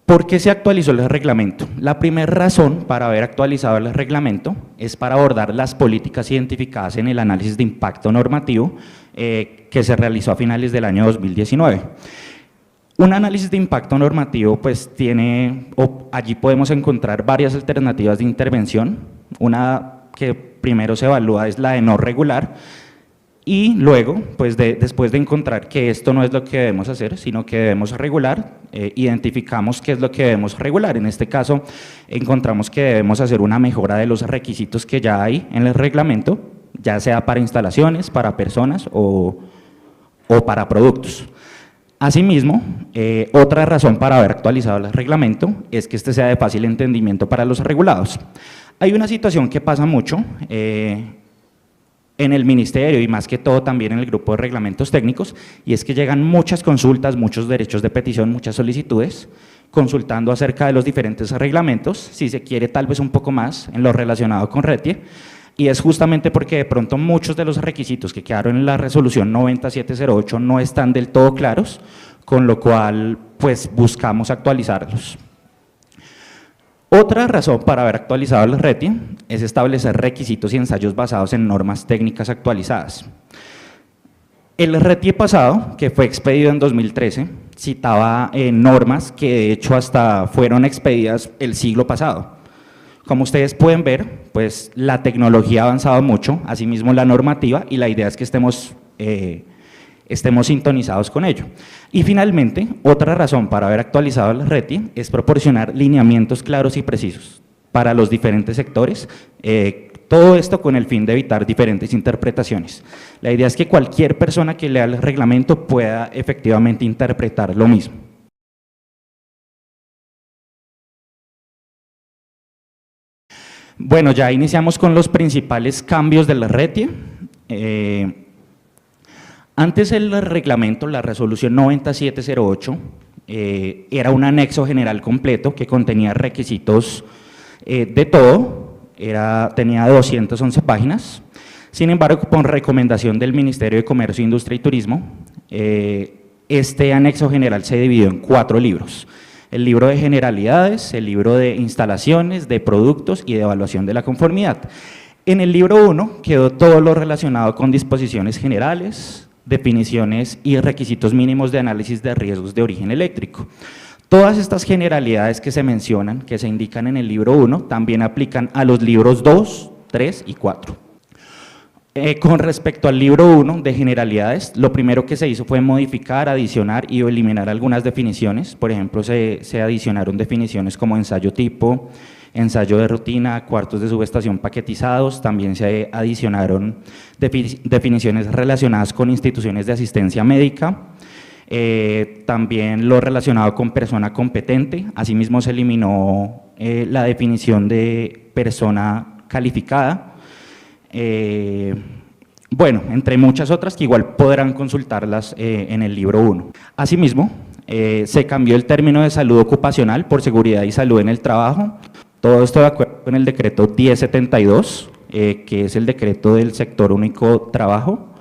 ¿Por qué se actualizó el reglamento? La primera razón para haber actualizado el reglamento es para abordar las políticas identificadas en el análisis de impacto normativo que se realizó a finales del año 2019. Un análisis de impacto normativo pues allí podemos encontrar varias alternativas de intervención. Una que primero se evalúa es la de no regular, y luego, pues después de encontrar que esto no es lo que debemos hacer, sino que debemos regular, identificamos qué es lo que debemos regular. En este caso, encontramos que debemos hacer una mejora de los requisitos que ya hay en el reglamento, ya sea para instalaciones, para personas o para productos. Asimismo, otra razón para haber actualizado el reglamento es que este sea de fácil entendimiento para los regulados. Hay una situación que pasa mucho en el ministerio y más que todo también en el grupo de reglamentos técnicos, y es que llegan muchas consultas, muchos derechos de petición, muchas solicitudes, consultando acerca de los diferentes reglamentos, si se quiere tal vez un poco más en lo relacionado con RETIE, y es justamente porque de pronto muchos de los requisitos que quedaron en la resolución 9708 no están del todo claros, con lo cual pues buscamos actualizarlos. Otra razón para haber actualizado el RETIE es establecer requisitos y ensayos basados en normas técnicas actualizadas. El RETIE pasado, que fue expedido en 2013, citaba normas que de hecho hasta fueron expedidas el siglo pasado. Como ustedes pueden ver, pues la tecnología ha avanzado mucho, asimismo la normativa, y la idea es que estemos sintonizados con ello. Y finalmente, otra razón para haber actualizado el RETIE es proporcionar lineamientos claros y precisos para los diferentes sectores, todo esto con el fin de evitar diferentes interpretaciones. La idea es que cualquier persona que lea el reglamento pueda efectivamente interpretar lo mismo. Bueno, ya iniciamos con los principales cambios del RETIE. Antes el reglamento, la resolución 9708, era un anexo general completo que contenía requisitos de todo, tenía 211 páginas. Sin embargo, por recomendación del Ministerio de Comercio, Industria y Turismo, este anexo general se dividió en 4 libros. El libro de generalidades, el libro de instalaciones, de productos y de evaluación de la conformidad. En el libro 1 quedó todo lo relacionado con disposiciones generales, definiciones y requisitos mínimos de análisis de riesgos de origen eléctrico. Todas estas generalidades que se mencionan, que se indican en el libro 1, también aplican a los libros 2, 3 y 4. Con respecto al libro 1 de generalidades, lo primero que se hizo fue modificar, adicionar y eliminar algunas definiciones. Por ejemplo, se adicionaron definiciones como ensayo tipo, ensayo de rutina, cuartos de subestación paquetizados. También se adicionaron definiciones relacionadas con instituciones de asistencia médica, también lo relacionado con persona competente. Asimismo se eliminó la definición de persona calificada. Bueno, entre muchas otras que igual podrán consultarlas en el libro 1. Asimismo, se cambió el término de salud ocupacional por seguridad y salud en el trabajo. Todo esto de acuerdo con el decreto 1072, que es el decreto del sector único trabajo,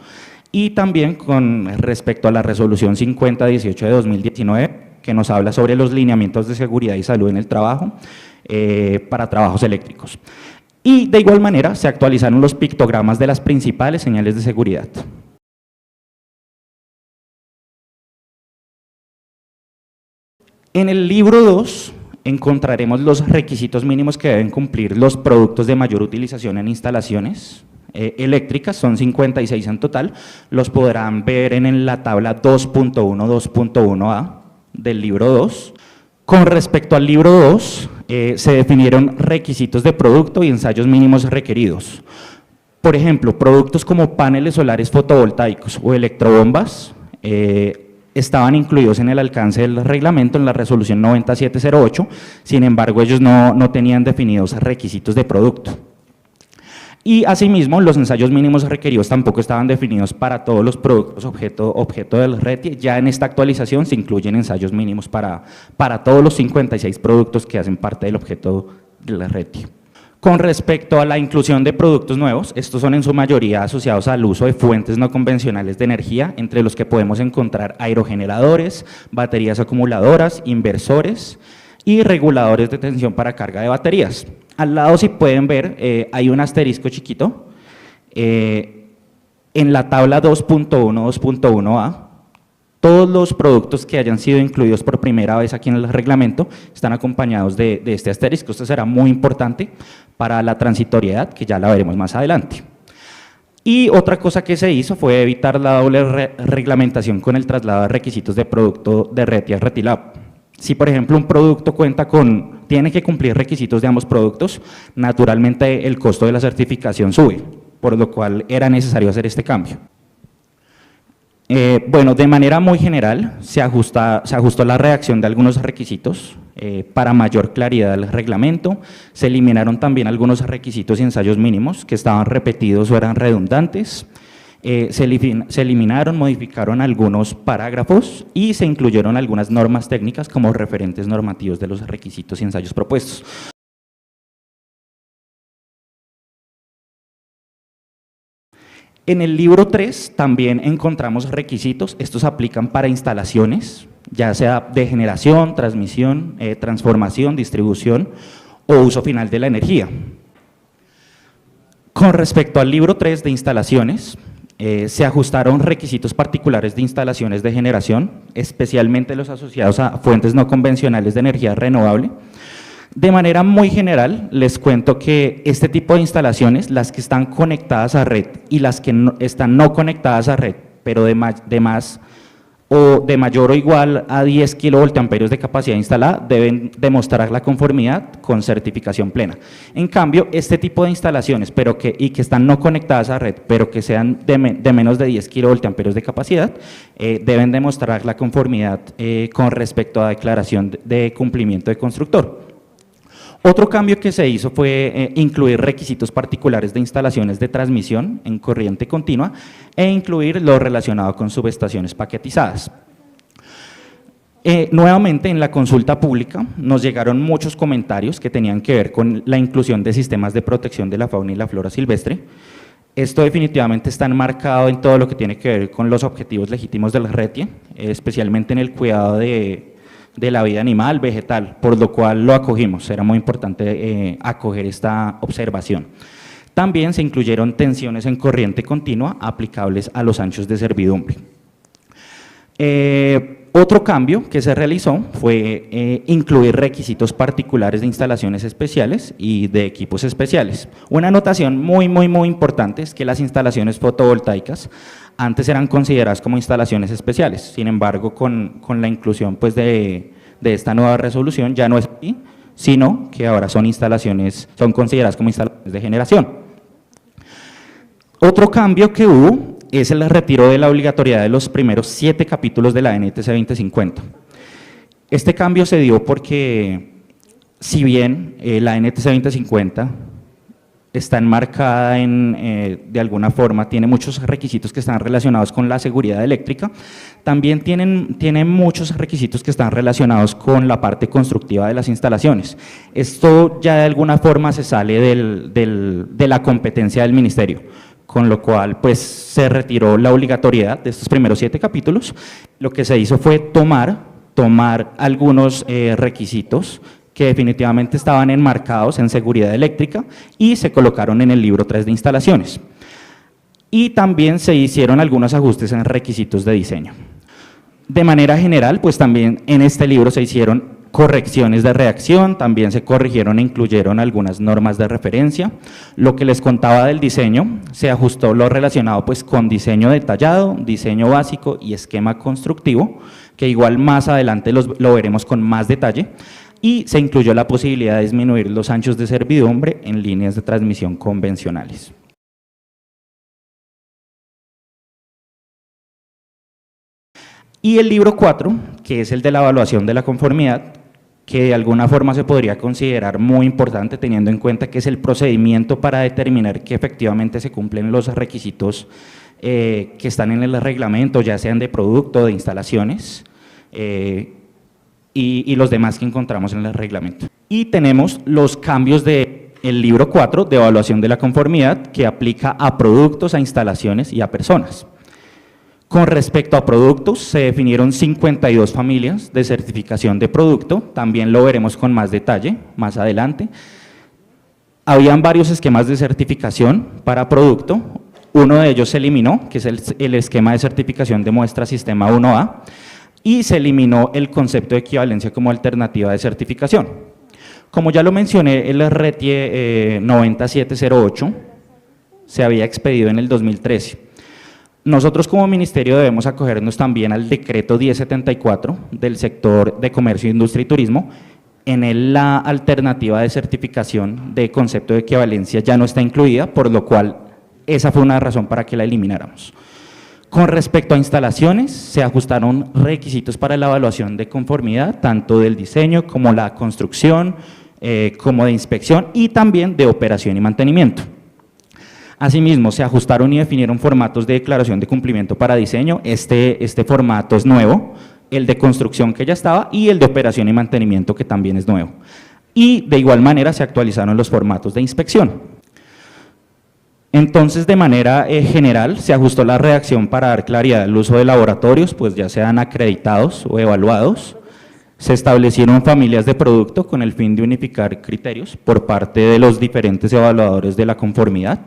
y también con respecto a la resolución 5018 de 2019, que nos habla sobre los lineamientos de seguridad y salud en el trabajo para trabajos eléctricos. Y de igual manera se actualizaron los pictogramas de las principales señales de seguridad. En el libro 2 encontraremos los requisitos mínimos que deben cumplir los productos de mayor utilización en instalaciones eléctricas, son 56 en total, los podrán ver en la tabla 2.1, 2.1a del libro 2. Con respecto al libro 2, se definieron requisitos de producto y ensayos mínimos requeridos. Por ejemplo, productos como paneles solares fotovoltaicos o electrobombas estaban incluidos en el alcance del reglamento en la resolución 9708, sin embargo ellos no tenían definidos requisitos de producto. Y asimismo, los ensayos mínimos requeridos tampoco estaban definidos para todos los productos objeto del RETIE. Ya en esta actualización se incluyen ensayos mínimos para todos los 56 productos que hacen parte del objeto del RETIE. Con respecto a la inclusión de productos nuevos, estos son en su mayoría asociados al uso de fuentes no convencionales de energía, entre los que podemos encontrar aerogeneradores, baterías acumuladoras, inversores, y reguladores de tensión para carga de baterías. Al lado, si pueden ver, hay un asterisco chiquito. En la tabla 2.1, 2.1a, todos los productos que hayan sido incluidos por primera vez aquí en el reglamento están acompañados de este asterisco. Esto será muy importante para la transitoriedad, que ya la veremos más adelante. Y otra cosa que se hizo fue evitar la doble reglamentación con el traslado de requisitos de producto de RETI a RETILAB. Si, por ejemplo, un producto tiene que cumplir requisitos de ambos productos, naturalmente el costo de la certificación sube, por lo cual era necesario hacer este cambio. Bueno, de manera muy general, se ajustó la redacción de algunos requisitos para mayor claridad del reglamento. Se eliminaron también algunos requisitos y ensayos mínimos que estaban repetidos o eran redundantes. Se eliminaron, modificaron algunos parágrafos y se incluyeron algunas normas técnicas como referentes normativos de los requisitos y ensayos propuestos. En el libro 3 también encontramos requisitos, estos aplican para instalaciones, ya sea de generación, transmisión, transformación, distribución o uso final de la energía. Con respecto al libro 3 de instalaciones, se ajustaron requisitos particulares de instalaciones de generación, especialmente los asociados a fuentes no convencionales de energía renovable. De manera muy general, les cuento que este tipo de instalaciones, las que están conectadas a red y las que están no conectadas a red, pero de mayor o igual a 10 kilovoltamperios de capacidad instalada, deben demostrar la conformidad con certificación plena. En cambio, este tipo de instalaciones que están no conectadas a red, pero que sean de menos de 10 kilovoltamperios de capacidad, deben demostrar la conformidad con respecto a declaración de cumplimiento de constructor. Otro cambio que se hizo fue incluir requisitos particulares de instalaciones de transmisión en corriente continua e incluir lo relacionado con subestaciones paquetizadas. Nuevamente, en la consulta pública nos llegaron muchos comentarios que tenían que ver con la inclusión de sistemas de protección de la fauna y la flora silvestre. Esto definitivamente está enmarcado en todo lo que tiene que ver con los objetivos legítimos del RETIE, especialmente en el cuidado de la vida animal, vegetal, por lo cual lo acogimos, era muy importante acoger esta observación. También se incluyeron tensiones en corriente continua aplicables a los anchos de servidumbre. Otro cambio que se realizó fue incluir requisitos particulares de instalaciones especiales y de equipos especiales. Una anotación muy importante es que las instalaciones fotovoltaicas antes eran consideradas como instalaciones especiales, sin embargo, con la inclusión pues, de esta nueva resolución ya no es así, sino que ahora son consideradas como instalaciones de generación. Otro cambio que hubo es el retiro de la obligatoriedad de los primeros 7 capítulos de la NTC 2050. Este cambio se dio porque, si bien la NTC 2050 está enmarcada de alguna forma, tiene muchos requisitos que están relacionados con la seguridad eléctrica, también tiene muchos requisitos que están relacionados con la parte constructiva de las instalaciones. Esto ya de alguna forma se sale de la competencia del ministerio, con lo cual pues se retiró la obligatoriedad de estos primeros 7 capítulos. Lo que se hizo fue tomar algunos requisitos que definitivamente estaban enmarcados en seguridad eléctrica y se colocaron en el libro 3 de instalaciones. Y también se hicieron algunos ajustes en requisitos de diseño. De manera general, pues también en este libro se hicieron correcciones de redacción, también se corrigieron e incluyeron algunas normas de referencia. Lo que les contaba del diseño, se ajustó lo relacionado pues con diseño detallado, diseño básico y esquema constructivo, que igual más adelante lo veremos con más detalle. Y se incluyó la posibilidad de disminuir los anchos de servidumbre en líneas de transmisión convencionales. Y el libro 4, que es el de la evaluación de la conformidad, que de alguna forma se podría considerar muy importante teniendo en cuenta que es el procedimiento para determinar que efectivamente se cumplen los requisitos que están en el reglamento, ya sean de producto o de instalaciones, y los demás que encontramos en el reglamento. Y tenemos los cambios del libro 4 de evaluación de la conformidad que aplica a productos, a instalaciones y a personas. Con respecto a productos, se definieron 52 familias de certificación de producto, también lo veremos con más detalle más adelante. Habían varios esquemas de certificación para producto, uno de ellos se eliminó, que es el esquema de certificación de muestra sistema 1A, y se eliminó el concepto de equivalencia como alternativa de certificación. Como ya lo mencioné, el RETIE 9708 se había expedido en el 2013. Nosotros como ministerio debemos acogernos también al decreto 1074 del sector de comercio, industria y turismo. En él la alternativa de certificación de concepto de equivalencia ya no está incluida, por lo cual esa fue una razón para que la elimináramos. Con respecto a instalaciones, se ajustaron requisitos para la evaluación de conformidad, tanto del diseño como la construcción, como de inspección y también de operación y mantenimiento. Asimismo, se ajustaron y definieron formatos de declaración de cumplimiento para diseño. Este formato es nuevo, el de construcción que ya estaba y el de operación y mantenimiento que también es nuevo. Y de igual manera se actualizaron los formatos de inspección. Entonces, de manera general, se ajustó la redacción para dar claridad al uso de laboratorios, pues ya sean acreditados o evaluados. Se establecieron familias de producto con el fin de unificar criterios por parte de los diferentes evaluadores de la conformidad.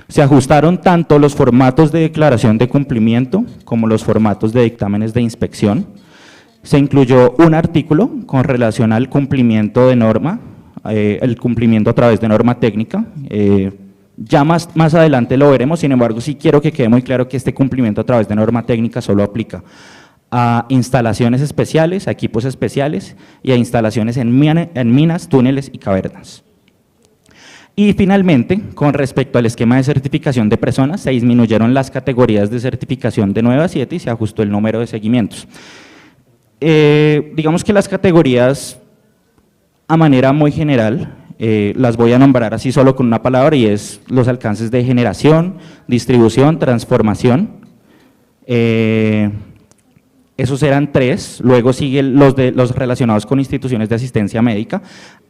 Se ajustaron tanto los formatos de declaración de cumplimiento como los formatos de dictámenes de inspección. Se incluyó un artículo con relación al cumplimiento de norma, el cumplimiento a través de norma técnica. Ya más adelante lo veremos, sin embargo, sí quiero que quede muy claro que este cumplimiento a través de norma técnica solo aplica a instalaciones especiales, a equipos especiales y a instalaciones en minas, túneles y cavernas. Y finalmente, con respecto al esquema de certificación de personas, se disminuyeron las categorías de certificación de 9 a 7 y se ajustó el número de seguimientos. Digamos que las categorías, a manera muy general, las voy a nombrar así solo con una palabra y es los alcances de generación, distribución, transformación. Esos eran 3, luego siguen los relacionados con instituciones de asistencia médica,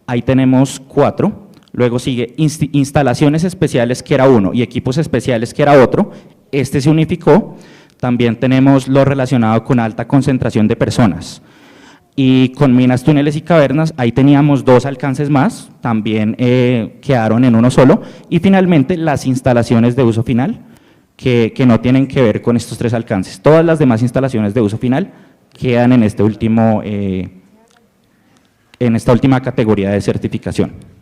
ahí tenemos 4. Luego sigue instalaciones especiales, que era 1, y equipos especiales, que era otro. Este se unificó. También tenemos lo relacionado con alta concentración de personas. Y con minas, túneles y cavernas, ahí teníamos 2 alcances más, también quedaron en uno solo. Y finalmente las instalaciones de uso final, que no tienen que ver con estos 3 alcances. Todas las demás instalaciones de uso final quedan en esta última categoría de certificación.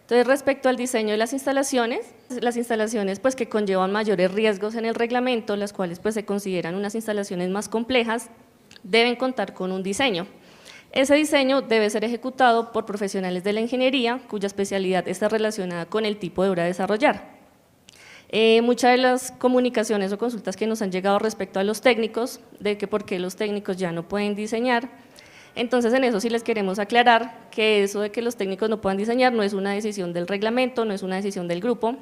Entonces, respecto al diseño de las instalaciones pues que conllevan mayores riesgos en el reglamento, las cuales pues se consideran unas instalaciones más complejas, deben contar con un diseño. Ese diseño debe ser ejecutado por profesionales de la ingeniería, cuya especialidad está relacionada con el tipo de obra a desarrollar. Muchas de las comunicaciones o consultas que nos han llegado respecto a los técnicos, de que por qué los técnicos ya no pueden diseñar. Entonces, en eso sí les queremos aclarar que eso de que los técnicos no puedan diseñar no es una decisión del reglamento, no es una decisión del grupo,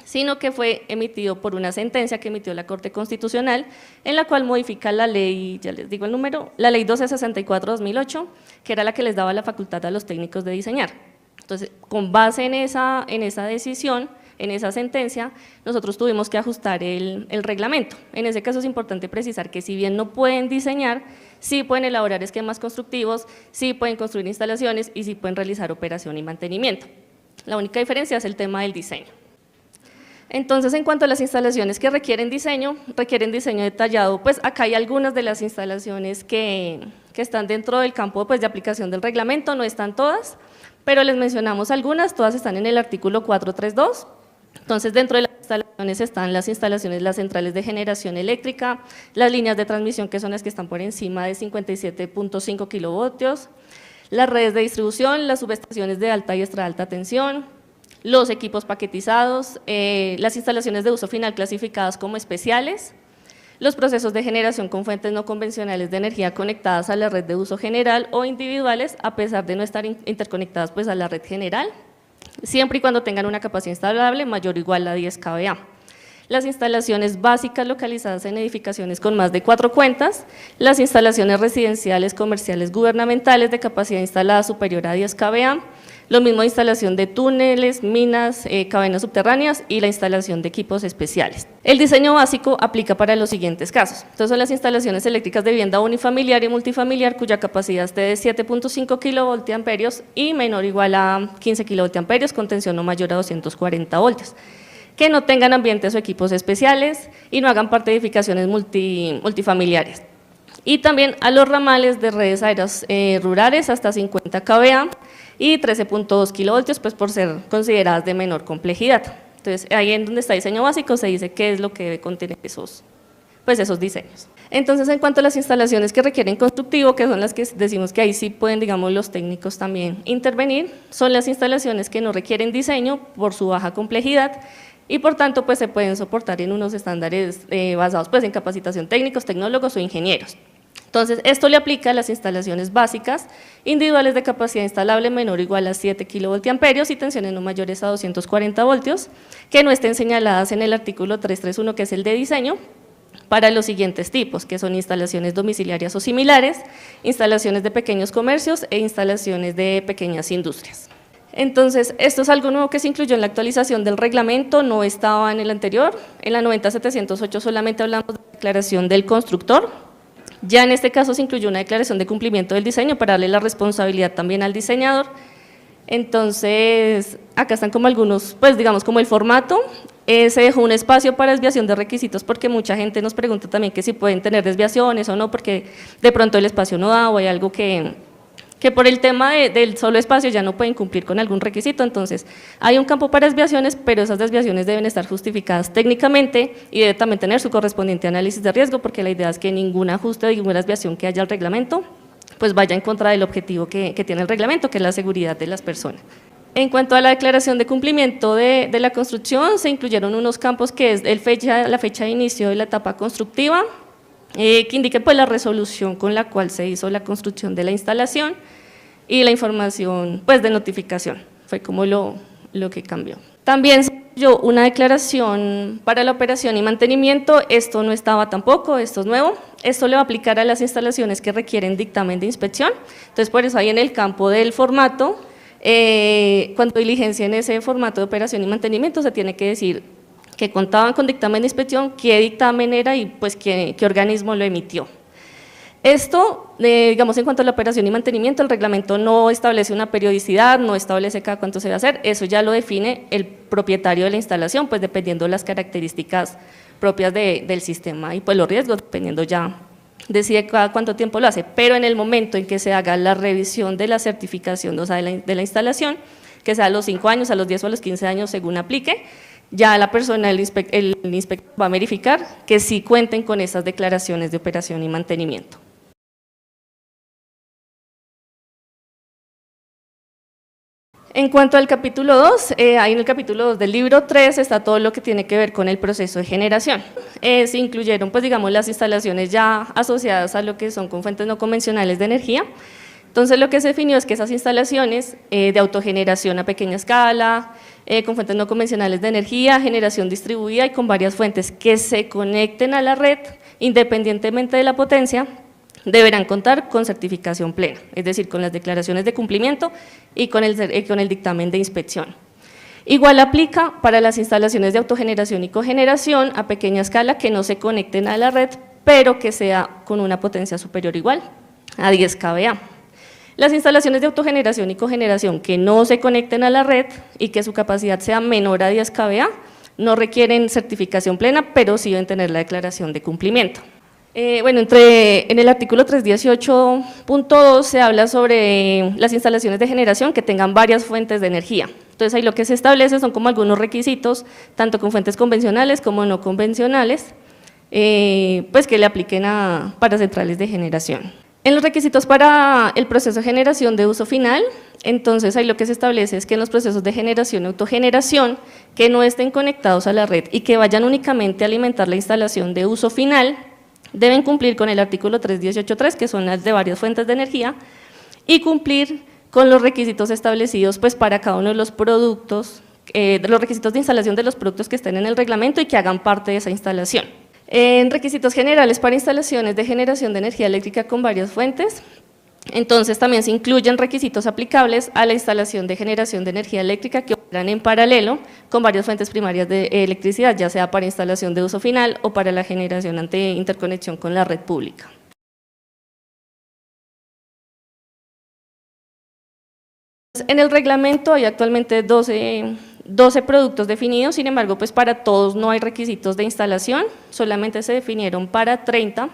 sino que fue emitido por una sentencia que emitió la Corte Constitucional, en la cual modifica la ley, ya les digo el número, la ley 1264/2008, que era la que les daba la facultad a los técnicos de diseñar. Entonces, con base en esa decisión, en esa sentencia, nosotros tuvimos que ajustar el reglamento. En ese caso es importante precisar que si bien no pueden diseñar, sí pueden elaborar esquemas constructivos, sí pueden construir instalaciones y sí pueden realizar operación y mantenimiento. La única diferencia es el tema del diseño. Entonces, en cuanto a las instalaciones que requieren diseño detallado, pues acá hay algunas de las instalaciones que están dentro del campo pues, de aplicación del reglamento, no están todas, pero les mencionamos algunas, todas están en el artículo 432. Entonces, dentro de las instalaciones están las instalaciones, las centrales de generación eléctrica, las líneas de transmisión, que son las que están por encima de 57.5 kilovoltios, las redes de distribución, las subestaciones de alta y extra alta tensión, los equipos paquetizados, las instalaciones de uso final clasificadas como especiales, los procesos de generación con fuentes no convencionales de energía conectadas a la red de uso general o individuales, a pesar de no estar interconectadas pues, a la red general, siempre y cuando tengan una capacidad instalable mayor o igual a 10 kVA. las instalaciones básicas localizadas en edificaciones con más de 4 cuentas, las instalaciones residenciales, comerciales, gubernamentales de capacidad instalada superior a 10 kVA, lo mismo instalación de túneles, minas, cavernas subterráneas y la instalación de equipos especiales. El diseño básico aplica para los siguientes casos. Entonces son las instalaciones eléctricas de vivienda unifamiliar y multifamiliar cuya capacidad esté de 7.5 kVA y menor o igual a 15 kVA con tensión no mayor a 240 voltios. Que no tengan ambientes o equipos especiales y no hagan parte de edificaciones multifamiliares. Y también a los ramales de redes aéreas rurales hasta 50 kVA y 13.2 kilovoltios, pues por ser consideradas de menor complejidad. Entonces, ahí en donde está diseño básico se dice qué es lo que debe contener esos diseños. Entonces, en cuanto a las instalaciones que requieren constructivo, que son las que decimos que ahí sí pueden, digamos, los técnicos también intervenir, son las instalaciones que no requieren diseño por su baja complejidad y por tanto pues se pueden soportar en unos estándares basados pues en capacitación técnicos, tecnólogos o ingenieros. Entonces, esto le aplica a las instalaciones básicas individuales de capacidad instalable menor o igual a 7 kVA y tensiones no mayores a 240 voltios, que no estén señaladas en el artículo 331, que es el de diseño, para los siguientes tipos, que son instalaciones domiciliarias o similares, instalaciones de pequeños comercios e instalaciones de pequeñas industrias. Entonces, esto es algo nuevo que se incluyó en la actualización del reglamento, no estaba en el anterior, en la 90.708 solamente hablamos de declaración del constructor. Ya en este caso se incluyó una declaración de cumplimiento del diseño para darle la responsabilidad también al diseñador. Entonces, acá están como algunos, pues digamos como el formato, se dejó un espacio para desviación de requisitos porque mucha gente nos pregunta también que si pueden tener desviaciones o no, porque de pronto el espacio no da o hay algo que por el tema del solo espacio ya no pueden cumplir con algún requisito. Entonces hay un campo para desviaciones, pero esas desviaciones deben estar justificadas técnicamente y debe también tener su correspondiente análisis de riesgo, porque la idea es que ningún ajuste o ninguna desviación que haya al reglamento pues vaya en contra del objetivo que tiene el reglamento, que es la seguridad de las personas. En cuanto a la declaración de cumplimiento de la construcción, se incluyeron unos campos que es la fecha de inicio de la etapa constructiva, que indique pues la resolución con la cual se hizo la construcción de la instalación y la información pues de notificación, fue como lo que cambió. También se incluyó una declaración para la operación y mantenimiento, esto no estaba tampoco, esto es nuevo, esto le va a aplicar a las instalaciones que requieren dictamen de inspección, entonces por eso ahí en el campo del formato, cuando diligencien ese formato de operación y mantenimiento se tiene que decir que contaban con dictamen de inspección, qué dictamen era y pues qué organismo lo emitió. Esto, digamos, en cuanto a la operación y mantenimiento, el reglamento no establece una periodicidad, no establece cada cuánto se va a hacer, eso ya lo define el propietario de la instalación, pues dependiendo de las características propias del sistema y pues los riesgos, dependiendo ya, decide cada cuánto tiempo lo hace, pero en el momento en que se haga la revisión de la certificación, o sea, de la instalación, que sea a los 5 años, a los 10 o a los 15 años, según aplique, ya la persona, el inspector va a verificar que sí cuenten con esas declaraciones de operación y mantenimiento. En cuanto al capítulo 2, ahí en el capítulo 2 del libro 3 está todo lo que tiene que ver con el proceso de generación. Se incluyeron, pues digamos, las instalaciones ya asociadas a lo que son con fuentes no convencionales de energía. Entonces, lo que se definió es que esas instalaciones de autogeneración a pequeña escala, con fuentes no convencionales de energía, generación distribuida y con varias fuentes que se conecten a la red independientemente de la potencia, deberán contar con certificación plena, es decir, con las declaraciones de cumplimiento y con el dictamen de inspección. Igual aplica para las instalaciones de autogeneración y cogeneración a pequeña escala que no se conecten a la red, pero que sea con una potencia superior o igual a 10 kVA. Las instalaciones de autogeneración y cogeneración que no se conecten a la red y que su capacidad sea menor a 10 kVA no requieren certificación plena, pero sí deben tener la declaración de cumplimiento. Bueno, en el artículo 318.2 se habla sobre las instalaciones de generación que tengan varias fuentes de energía. Entonces, ahí lo que se establece son como algunos requisitos, tanto con fuentes convencionales como no convencionales, pues que le apliquen para centrales de generación. En los requisitos para el proceso de generación de uso final, entonces ahí lo que se establece es que en los procesos de generación y autogeneración que no estén conectados a la red y que vayan únicamente a alimentar la instalación de uso final, deben cumplir con el artículo 318.3, que son las de varias fuentes de energía, y cumplir con los requisitos establecidos pues, para cada uno de los productos los requisitos de instalación de los productos que estén en el reglamento y que hagan parte de esa instalación. En requisitos generales para instalaciones de generación de energía eléctrica con varias fuentes, entonces también se incluyen requisitos aplicables a la instalación de generación de energía eléctrica que operan en paralelo con varias fuentes primarias de electricidad, ya sea para instalación de uso final o para la generación ante interconexión con la red pública. En el reglamento hay actualmente 12 productos definidos, sin embargo, pues para todos no hay requisitos de instalación, solamente se definieron para 30,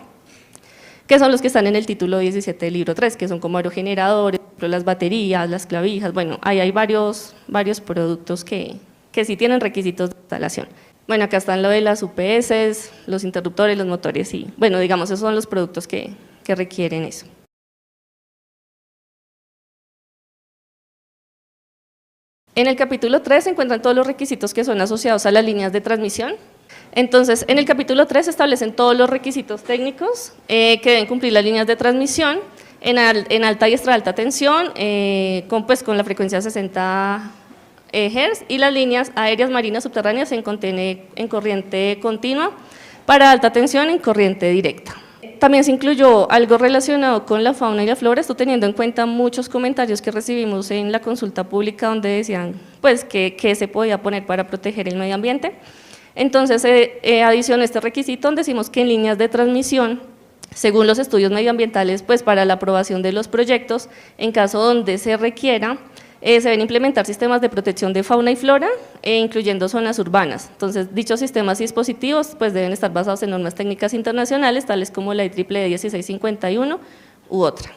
que son los que están en el título 17 del libro 3, que son como aerogeneradores, las baterías, las clavijas, bueno, ahí hay varios productos que sí tienen requisitos de instalación. Bueno, acá están lo de las UPS, los interruptores, los motores y, bueno, digamos, esos son los productos que requieren eso. En el capítulo 3 se encuentran todos los requisitos que son asociados a las líneas de transmisión. Entonces, en el capítulo 3 se establecen todos los requisitos técnicos que deben cumplir las líneas de transmisión en alta y extra alta tensión, con la frecuencia 60 Hz, y las líneas aéreas, marinas, subterráneas en corriente continua, para alta tensión en corriente directa. También se incluyó algo relacionado con la fauna y la flora, esto teniendo en cuenta muchos comentarios que recibimos en la consulta pública donde decían pues, que se podía poner para proteger el medio ambiente. Entonces, adicionó este requisito donde decimos que en líneas de transmisión, según los estudios medioambientales, pues para la aprobación de los proyectos, en caso donde se requiera, se deben implementar sistemas de protección de fauna y flora, incluyendo zonas urbanas. Entonces, dichos sistemas y dispositivos pues, deben estar basados en normas técnicas internacionales, tales como la IEEE 1651 u otra.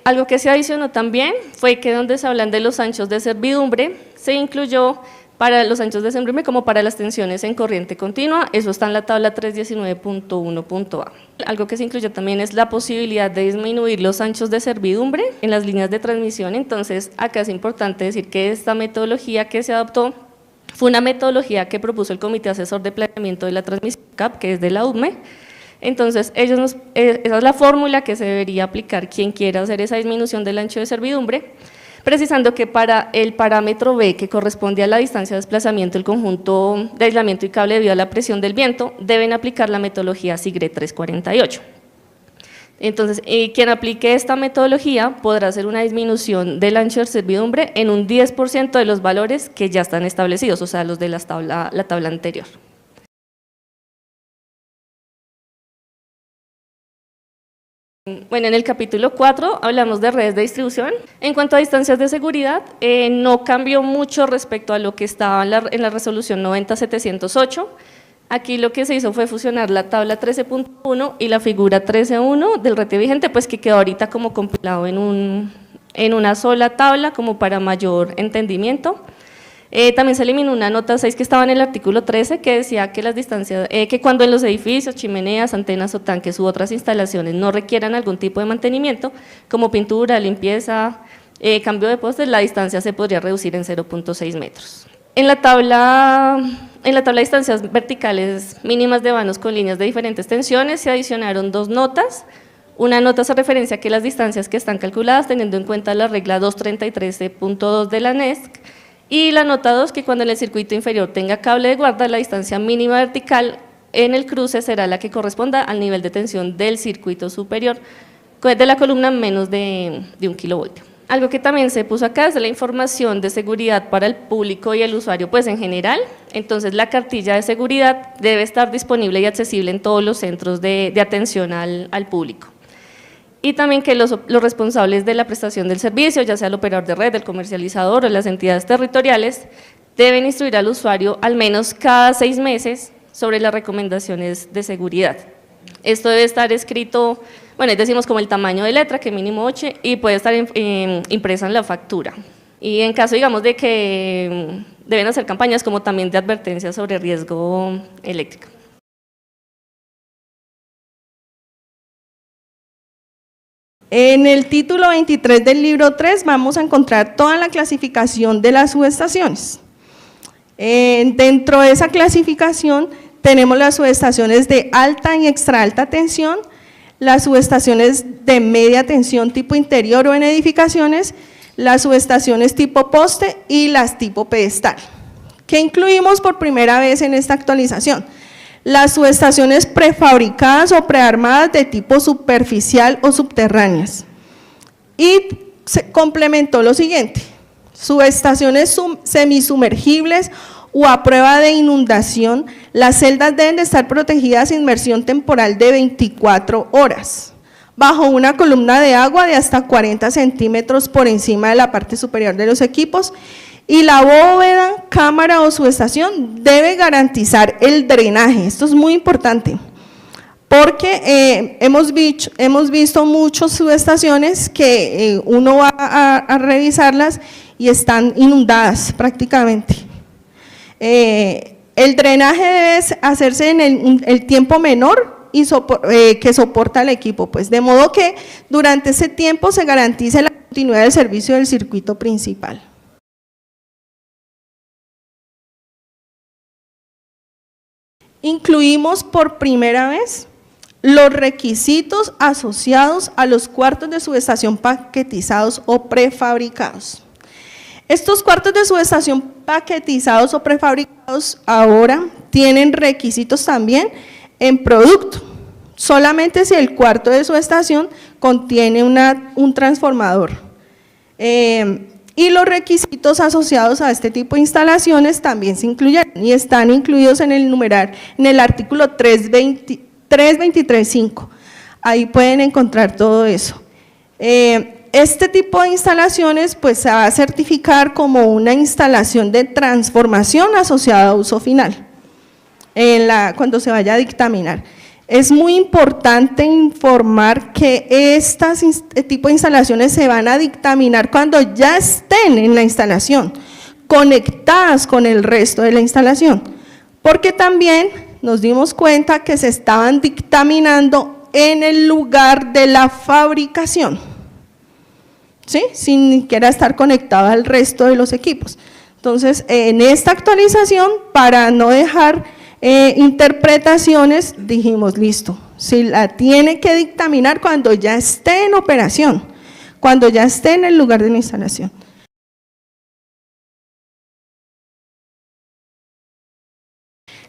Algo que se adicionó también fue que donde se hablan de los anchos de servidumbre, se incluyó para los anchos de servidumbre como para las tensiones en corriente continua, eso está en la tabla 319.1.a. Algo que se incluyó también es la posibilidad de disminuir los anchos de servidumbre en las líneas de transmisión, entonces acá es importante decir que esta metodología que se adoptó fue una metodología que propuso el Comité Asesor de Planeamiento de la Transmisión CAP, que es de la UDME. Entonces, esa es la fórmula que se debería aplicar quien quiera hacer esa disminución del ancho de servidumbre, precisando que para el parámetro B, que corresponde a la distancia de desplazamiento del conjunto de aislamiento y cable debido a la presión del viento, deben aplicar la metodología SIGRE 348. Entonces, quien aplique esta metodología podrá hacer una disminución del ancho de servidumbre en un 10% de los valores que ya están establecidos, o sea, los de la tabla anterior. Bueno, en el capítulo 4 hablamos de redes de distribución. En cuanto a distancias de seguridad, no cambió mucho respecto a lo que estaba en la resolución 90708. Aquí lo que se hizo fue fusionar la tabla 13.1 y la figura 13.1 del RT vigente, pues que quedó ahorita como compilado en una sola tabla como para mayor entendimiento. También se eliminó una nota 6 que estaba en el artículo 13 que decía que las distancias, que cuando en los edificios, chimeneas, antenas o tanques u otras instalaciones no requieran algún tipo de mantenimiento, como pintura, limpieza, cambio de postes, la distancia se podría reducir en 0.6 metros. En la tabla de distancias verticales mínimas de vanos con líneas de diferentes tensiones se adicionaron dos notas. Una nota hace referencia a que las distancias que están calculadas teniendo en cuenta la regla 233.2 de la NESC, y la nota 2, que cuando en el circuito inferior tenga cable de guarda, la distancia mínima vertical en el cruce será la que corresponda al nivel de tensión del circuito superior de la columna menos de 1 kilovoltio. Algo que también se puso acá es la información de seguridad para el público y el usuario pues en general, entonces la cartilla de seguridad debe estar disponible y accesible en todos los centros de atención al público. Y también que los responsables de la prestación del servicio, ya sea el operador de red, el comercializador o las entidades territoriales, deben instruir al usuario al menos cada 6 meses sobre las recomendaciones de seguridad. Esto debe estar escrito, bueno, decimos como el tamaño de letra, que mínimo 8, y puede estar impresa en la factura. Y en caso, digamos, de que deben hacer campañas como también de advertencia sobre riesgo eléctrico. En el título 23 del libro 3 vamos a encontrar toda la clasificación de las subestaciones. Dentro de esa clasificación tenemos las subestaciones de alta y extra alta tensión, las subestaciones de media tensión tipo interior o en edificaciones, las subestaciones tipo poste y las tipo pedestal. ¿Qué incluimos por primera vez en esta actualización? Las subestaciones prefabricadas o prearmadas de tipo superficial o subterráneas. Y se complementó lo siguiente: subestaciones semisumergibles o a prueba de inundación, las celdas deben de estar protegidas sin inmersión temporal de 24 horas, bajo una columna de agua de hasta 40 centímetros por encima de la parte superior de los equipos, y la bóveda, cámara o subestación debe garantizar el drenaje. Esto es muy importante, porque hemos visto muchas subestaciones que uno va a revisarlas y están inundadas prácticamente. El drenaje debe hacerse en el tiempo menor y que soporta el equipo, pues, de modo que durante ese tiempo se garantice la continuidad del servicio del circuito principal. Incluimos por primera vez los requisitos asociados a los cuartos de subestación paquetizados o prefabricados. Estos cuartos de subestación paquetizados o prefabricados ahora tienen requisitos también en producto, solamente si el cuarto de subestación contiene un transformador. Y los requisitos asociados a este tipo de instalaciones también se incluyen y están incluidos en el numeral, en el artículo 323.5. Ahí pueden encontrar todo eso. Este tipo de instalaciones pues se va a certificar como una instalación de transformación asociada a uso final, cuando se vaya a dictaminar. Es muy importante informar que este tipo de instalaciones se van a dictaminar cuando ya estén en la instalación, conectadas con el resto de la instalación, porque también nos dimos cuenta que se estaban dictaminando en el lugar de la fabricación, ¿sí? Sin ni siquiera estar conectado al resto de los equipos. Entonces, en esta actualización, para no dejar interpretaciones, dijimos, listo, si la tiene que dictaminar cuando ya esté en operación, cuando ya esté en el lugar de la instalación.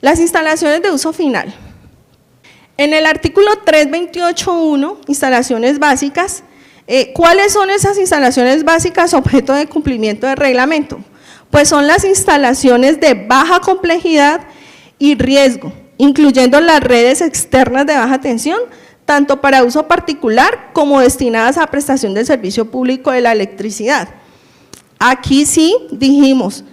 Las instalaciones de uso final. En el artículo 328.1, instalaciones básicas, ¿cuáles son esas instalaciones básicas objeto de cumplimiento del reglamento? Pues son las instalaciones de baja complejidad y riesgo, incluyendo las redes externas de baja tensión, tanto para uso particular como destinadas a prestación del servicio público de la electricidad. Aquí sí dijimos,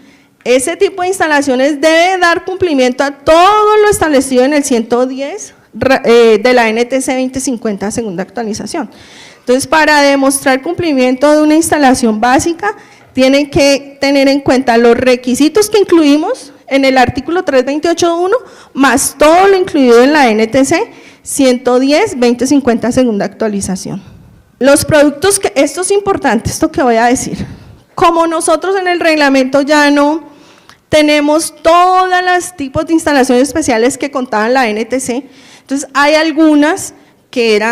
ese tipo de instalaciones debe dar cumplimiento a todo lo establecido en el 110 de la NTC 2050, segunda actualización. Entonces, para demostrar cumplimiento de una instalación básica, tienen que tener en cuenta los requisitos que incluimos en el artículo 328.1, más todo lo incluido en la NTC 110-2050, segunda actualización. Los productos, esto es importante, esto que voy a decir. Como nosotros en el reglamento ya no tenemos todos los tipos de instalaciones especiales que contaban la NTC, entonces hay algunas que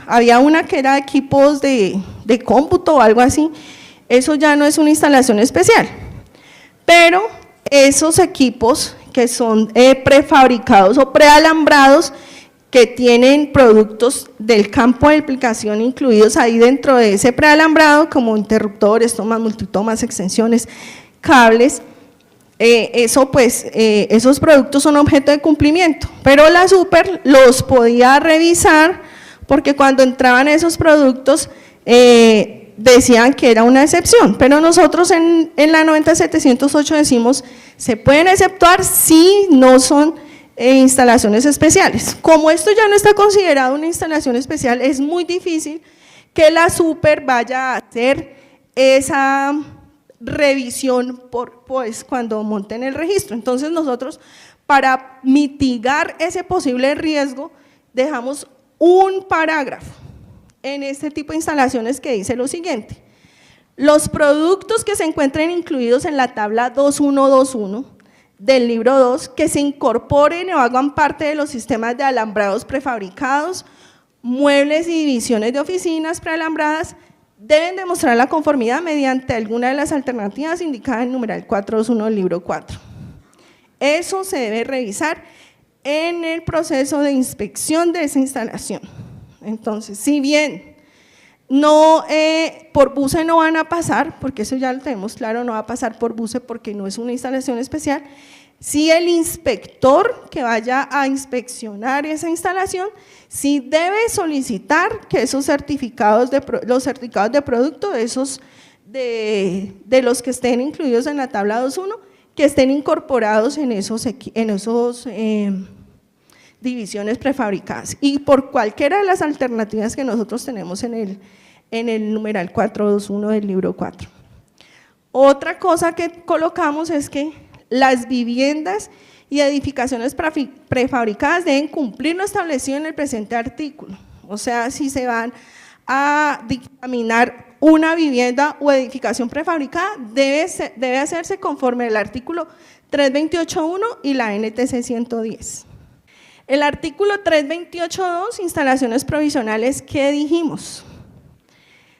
había una que era equipos de cómputo o algo así, eso ya no es una instalación especial, pero esos equipos que son prefabricados o prealambrados, que tienen productos del campo de aplicación incluidos ahí dentro de ese prealambrado, como interruptores, tomas, multitomas, extensiones, cables, esos productos son objeto de cumplimiento, pero la Super los podía revisar porque cuando entraban esos productos decían que era una excepción, pero nosotros en la 90708 decimos se pueden exceptuar si no son instalaciones especiales. Como esto ya no está considerado una instalación especial, es muy difícil que la Super vaya a hacer esa revisión cuando monten el registro. Entonces nosotros, para mitigar ese posible riesgo, dejamos un parágrafo en este tipo de instalaciones que dice lo siguiente: los productos que se encuentren incluidos en la tabla 2121 del libro 2, que se incorporen o hagan parte de los sistemas de alambrados prefabricados, muebles y divisiones de oficinas prealambradas, deben demostrar la conformidad mediante alguna de las alternativas indicadas en el numeral 421 del libro 4. Eso se debe revisar en el proceso de inspección de esa instalación. Entonces, si bien no, por buce no van a pasar, porque eso ya lo tenemos claro, no va a pasar por buce porque no es una instalación especial, si el inspector que vaya a inspeccionar esa instalación, sí debe solicitar que esos certificados los certificados de producto, de los que estén incluidos en la tabla 2.1, que estén incorporados en esos divisiones prefabricadas y por cualquiera de las alternativas que nosotros tenemos en el numeral 4.2.1 del libro 4. Otra cosa que colocamos es que las viviendas y edificaciones prefabricadas deben cumplir lo establecido en el presente artículo. O sea, si se van a dictaminar una vivienda o edificación prefabricada, debe hacerse conforme al artículo 328.1 y la NTC 110. El artículo 328.2, instalaciones provisionales, ¿qué dijimos?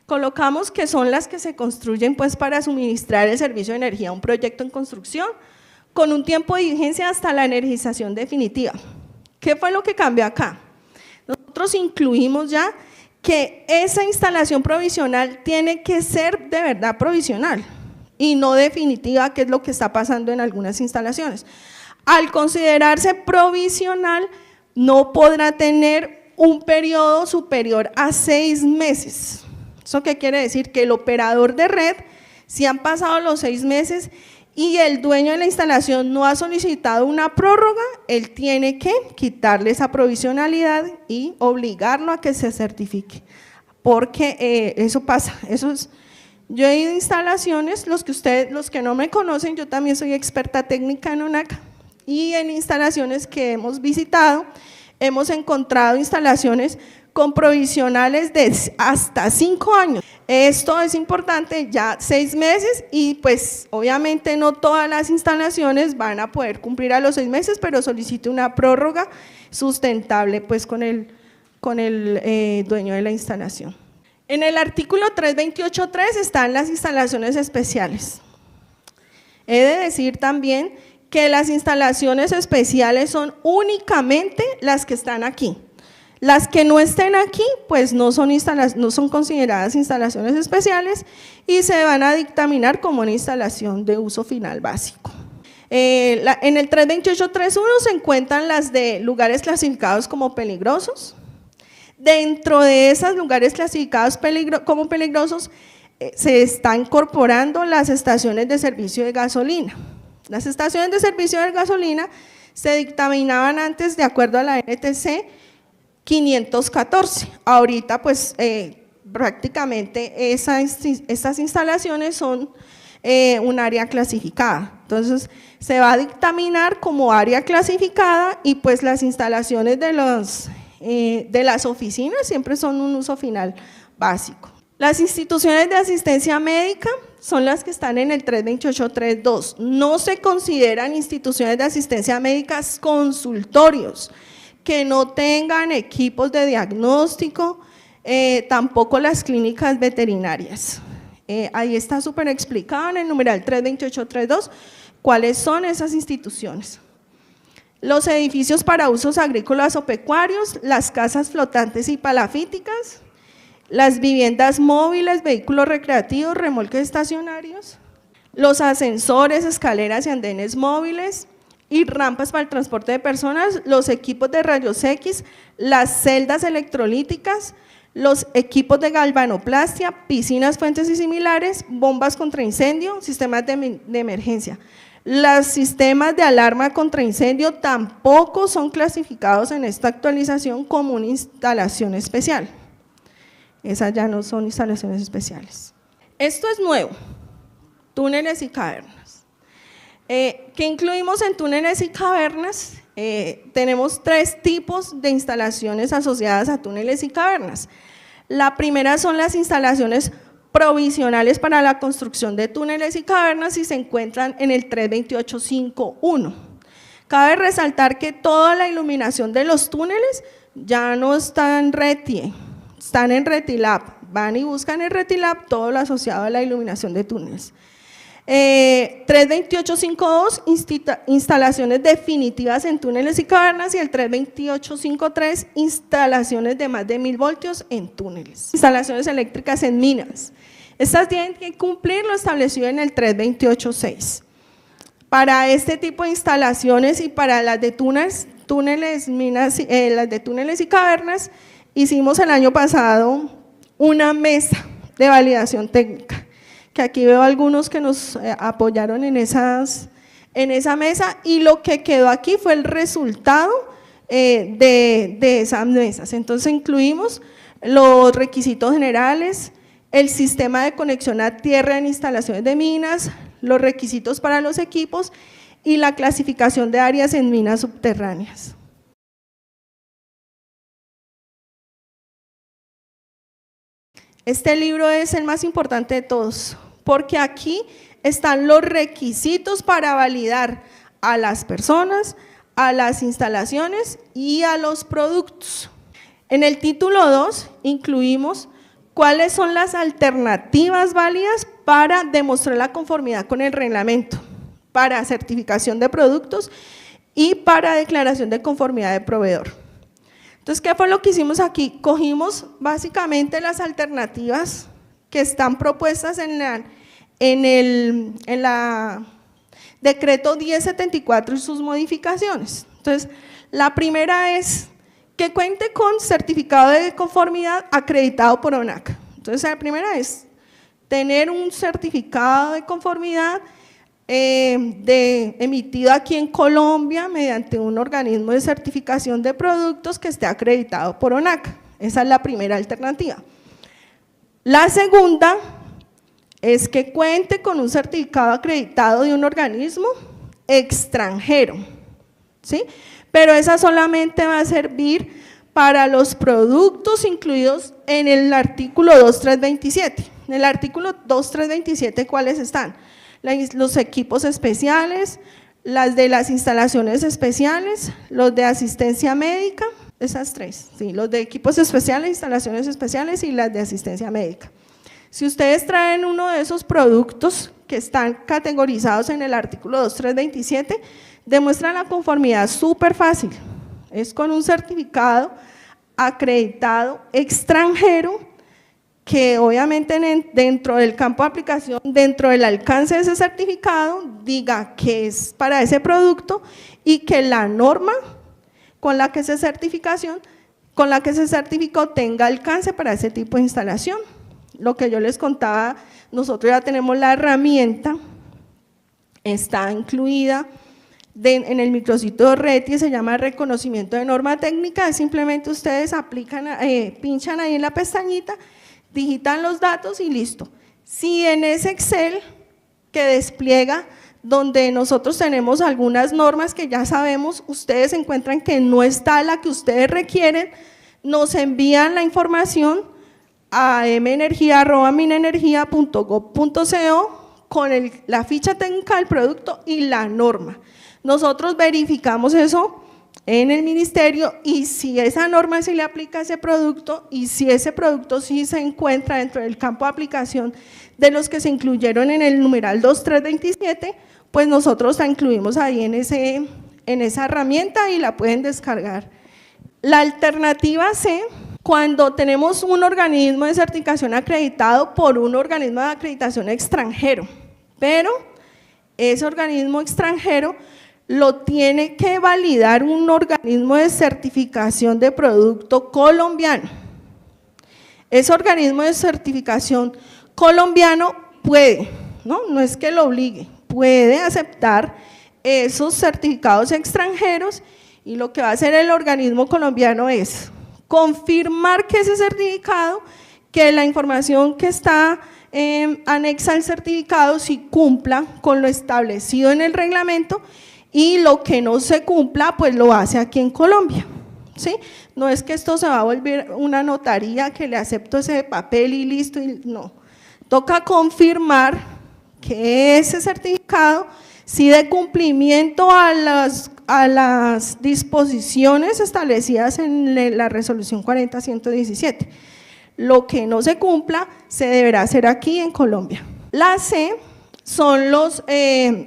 Colocamos que son las que se construyen pues para suministrar el servicio de energía a un proyecto en construcción con un tiempo de vigencia hasta la energización definitiva. ¿Qué fue lo que cambió acá? Nosotros incluimos ya que esa instalación provisional tiene que ser de verdad provisional y no definitiva, que es lo que está pasando en algunas instalaciones. Al considerarse provisional, no podrá tener un periodo superior a 6 meses. ¿Eso qué quiere decir? Que el operador de red, si han pasado los 6 meses y el dueño de la instalación no ha solicitado una prórroga, él tiene que quitarle esa provisionalidad y obligarlo a que se certifique, porque eso pasa. Yo he ido a instalaciones, los que no me conocen, yo también soy experta técnica en ONACA, y en instalaciones que hemos visitado, hemos encontrado instalaciones con provisionales de hasta 5 años. Esto es importante, ya 6 meses, y pues obviamente no todas las instalaciones van a poder cumplir a los 6 meses, pero solicite una prórroga sustentable pues con el dueño de la instalación. En el artículo 328.3 están las instalaciones especiales. He de decir también que las instalaciones especiales son únicamente las que están aquí. Las que no estén aquí, pues no son consideradas instalaciones especiales y se van a dictaminar como una instalación de uso final básico. En el 328.3.1 se encuentran las de lugares clasificados como peligrosos. Dentro de esos lugares clasificados como peligrosos se están incorporando las estaciones de servicio de gasolina. Las estaciones de servicio de gasolina se dictaminaban antes de acuerdo a la NTC 514. Ahorita pues prácticamente estas instalaciones son un área clasificada. Entonces se va a dictaminar como área clasificada y pues las instalaciones de las oficinas siempre son un uso final básico. Las instituciones de asistencia médica son las que están en el 328.3.2. No se consideran instituciones de asistencia médica consultorios que no tengan equipos de diagnóstico, tampoco las clínicas veterinarias. Ahí está súper explicado en el numeral 328.3.2 cuáles son esas instituciones. Los edificios para usos agrícolas o pecuarios, las casas flotantes y palafíticas, las viviendas móviles, vehículos recreativos, remolques estacionarios, los ascensores, escaleras y andenes móviles y rampas para el transporte de personas, los equipos de rayos X, las celdas electrolíticas, los equipos de galvanoplastia, piscinas, fuentes y similares, bombas contra incendio, sistemas de emergencia. Los sistemas de alarma contra incendio tampoco son clasificados en esta actualización como una instalación especial. Esas ya no son instalaciones especiales. Esto es nuevo, túneles y cavernas. ¿Qué incluimos en túneles y cavernas? Tenemos 3 tipos de instalaciones asociadas a túneles y cavernas. La primera son las instalaciones provisionales para la construcción de túneles y cavernas y se encuentran en el 328.5.1. Cabe resaltar que toda la iluminación de los túneles ya no está en RETIE, están en RETILAB. Van y buscan en RETILAB todo lo asociado a la iluminación de túneles. 32852, instalaciones definitivas en túneles y cavernas, y el 32853, instalaciones de más de 1000 voltios en túneles. Instalaciones eléctricas en minas. Estas tienen que cumplir lo establecido en el 328.6. Para este tipo de instalaciones y para las de túneles, minas, las de túneles y cavernas, hicimos el año pasado una mesa de validación técnica, que aquí veo algunos que nos apoyaron en esa mesa, y lo que quedó aquí fue el resultado de esas mesas. Entonces incluimos los requisitos generales, el sistema de conexión a tierra en instalaciones de minas, los requisitos para los equipos y la clasificación de áreas en minas subterráneas. Este libro es el más importante de todos, porque aquí están los requisitos para validar a las personas, a las instalaciones y a los productos. En el título 2 incluimos cuáles son las alternativas válidas para demostrar la conformidad con el reglamento, para certificación de productos y para declaración de conformidad de proveedor. Entonces, ¿qué fue lo que hicimos aquí? Cogimos básicamente las alternativas que están propuestas en la decreto 1074 y sus modificaciones. Entonces, la primera es que cuente con certificado de conformidad acreditado por ONAC. Entonces, la primera es tener un certificado de conformidad emitido aquí en Colombia mediante un organismo de certificación de productos que esté acreditado por ONAC. Esa es la primera alternativa. La segunda es que cuente con un certificado acreditado de un organismo extranjero, ¿sí? Pero esa solamente va a servir para los productos incluidos en el artículo 2327. En el artículo 2327, ¿cuáles están? Los equipos especiales, las de las instalaciones especiales, los de asistencia médica, esas tres, sí, los de equipos especiales, instalaciones especiales y las de asistencia médica. Si ustedes traen uno de esos productos que están categorizados en el artículo 2327, demuestran la conformidad súper fácil, es con un certificado acreditado extranjero que obviamente dentro del campo de aplicación, dentro del alcance de ese certificado, diga que es para ese producto y que la norma con la que se certificó tenga alcance para ese tipo de instalación. Lo que yo les contaba, nosotros ya tenemos la herramienta, está incluida en el micrositio de RETI, se llama reconocimiento de norma técnica, es simplemente ustedes aplican, pinchan ahí en la pestañita, digitan los datos y listo. Si en ese Excel que despliega, donde nosotros tenemos algunas normas que ya sabemos, ustedes encuentran que no está la que ustedes requieren, nos envían la información a menergia@minenergia.gov.co con la ficha técnica del producto y la norma. Nosotros verificamos eso en el ministerio y si esa norma sí le aplica a ese producto y si ese producto sí se encuentra dentro del campo de aplicación de los que se incluyeron en el numeral 2327, pues nosotros la incluimos ahí en esa herramienta y la pueden descargar. La alternativa C, cuando tenemos un organismo de certificación acreditado por un organismo de acreditación extranjero, pero ese organismo extranjero lo tiene que validar un organismo de certificación de producto colombiano. Ese organismo de certificación colombiano puede, no es que lo obligue, puede aceptar esos certificados extranjeros y lo que va a hacer el organismo colombiano es confirmar que ese certificado, que la información que está anexa al certificado sí cumpla con lo establecido en el reglamento y lo que no se cumpla pues lo hace aquí en Colombia, ¿sí? No es que esto se va a volver una notaría que le acepto ese papel y listo, no, toca confirmar que ese certificado sí dé cumplimiento a las disposiciones establecidas en la resolución 40.117. Lo que no se cumpla se deberá hacer aquí en Colombia. La C, son los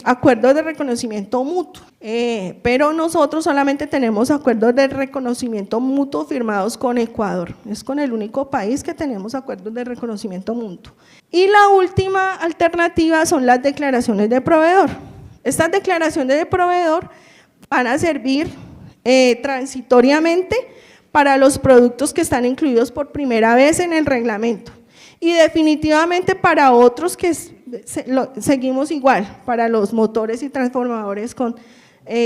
acuerdos de reconocimiento mutuo, pero nosotros solamente tenemos acuerdos de reconocimiento mutuo firmados con Ecuador, es con el único país que tenemos acuerdos de reconocimiento mutuo. Y la última alternativa son las declaraciones de proveedor. Estas declaraciones de proveedor van a servir transitoriamente para los productos que están incluidos por primera vez en el reglamento y definitivamente para otros que seguimos igual, para los motores y transformadores con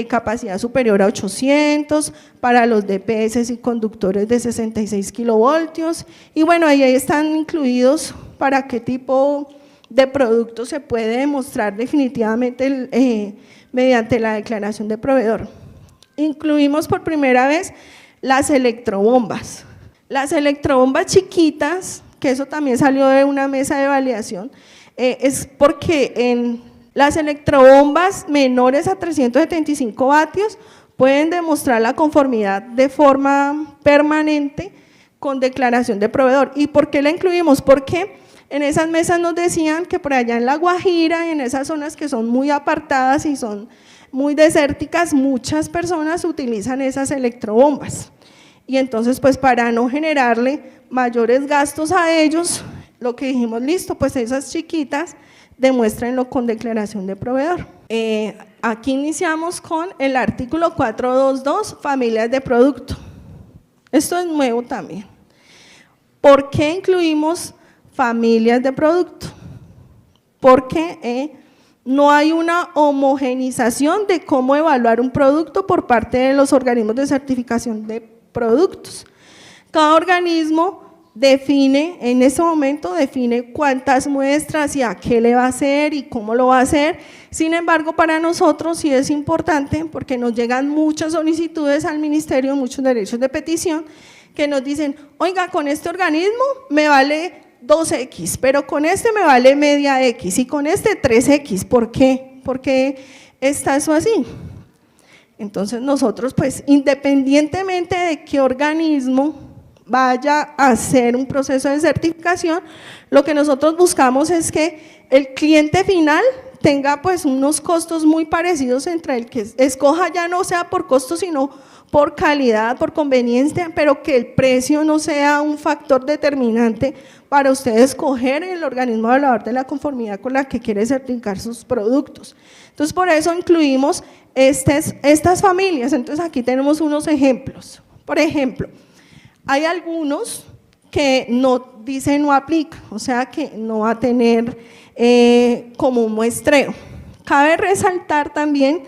capacidad superior a 800, para los DPS y conductores de 66 kilovoltios, y bueno, ahí están incluidos para qué tipo de producto se puede demostrar definitivamente mediante la declaración de proveedor. Incluimos por primera vez las electrobombas. Las electrobombas chiquitas, que eso también salió de una mesa de validación, es porque en las electrobombas menores a 375 vatios pueden demostrar la conformidad de forma permanente con declaración de proveedor. ¿Y por qué la incluimos? Porque en esas mesas nos decían que por allá en La Guajira, en esas zonas que son muy apartadas y son muy desérticas, muchas personas utilizan esas electrobombas. Y entonces, pues para no generarle mayores gastos a ellos, lo que dijimos, listo, pues esas chiquitas, demuéstrenlo con declaración de proveedor. Aquí iniciamos con el artículo 422, familias de producto. Esto es nuevo también. ¿Por qué incluimos familias de producto? Porque no hay una homogenización de cómo evaluar un producto por parte de los organismos de certificación de productos. Cada organismo define, en ese momento define cuántas muestras y a qué le va a hacer y cómo lo va a hacer. Sin embargo, para nosotros sí es importante porque nos llegan muchas solicitudes al ministerio, muchos derechos de petición, que nos dicen, oiga, con este organismo me vale 2X, pero con este me vale media X y con este 3X, ¿por qué? ¿Por qué está eso así? Entonces nosotros, pues, independientemente de qué organismo vaya a hacer un proceso de certificación, lo que nosotros buscamos es que el cliente final tenga pues unos costos muy parecidos entre el que escoja, ya no sea por costo sino por calidad, por conveniencia, pero que el precio no sea un factor determinante para usted escoger el organismo evaluador de la conformidad con la que quiere certificar sus productos. Entonces por eso incluimos estas familias. Entonces aquí tenemos unos ejemplos. Por ejemplo, hay algunos que no dice no aplica, o sea que no va a tener como un muestreo. Cabe resaltar también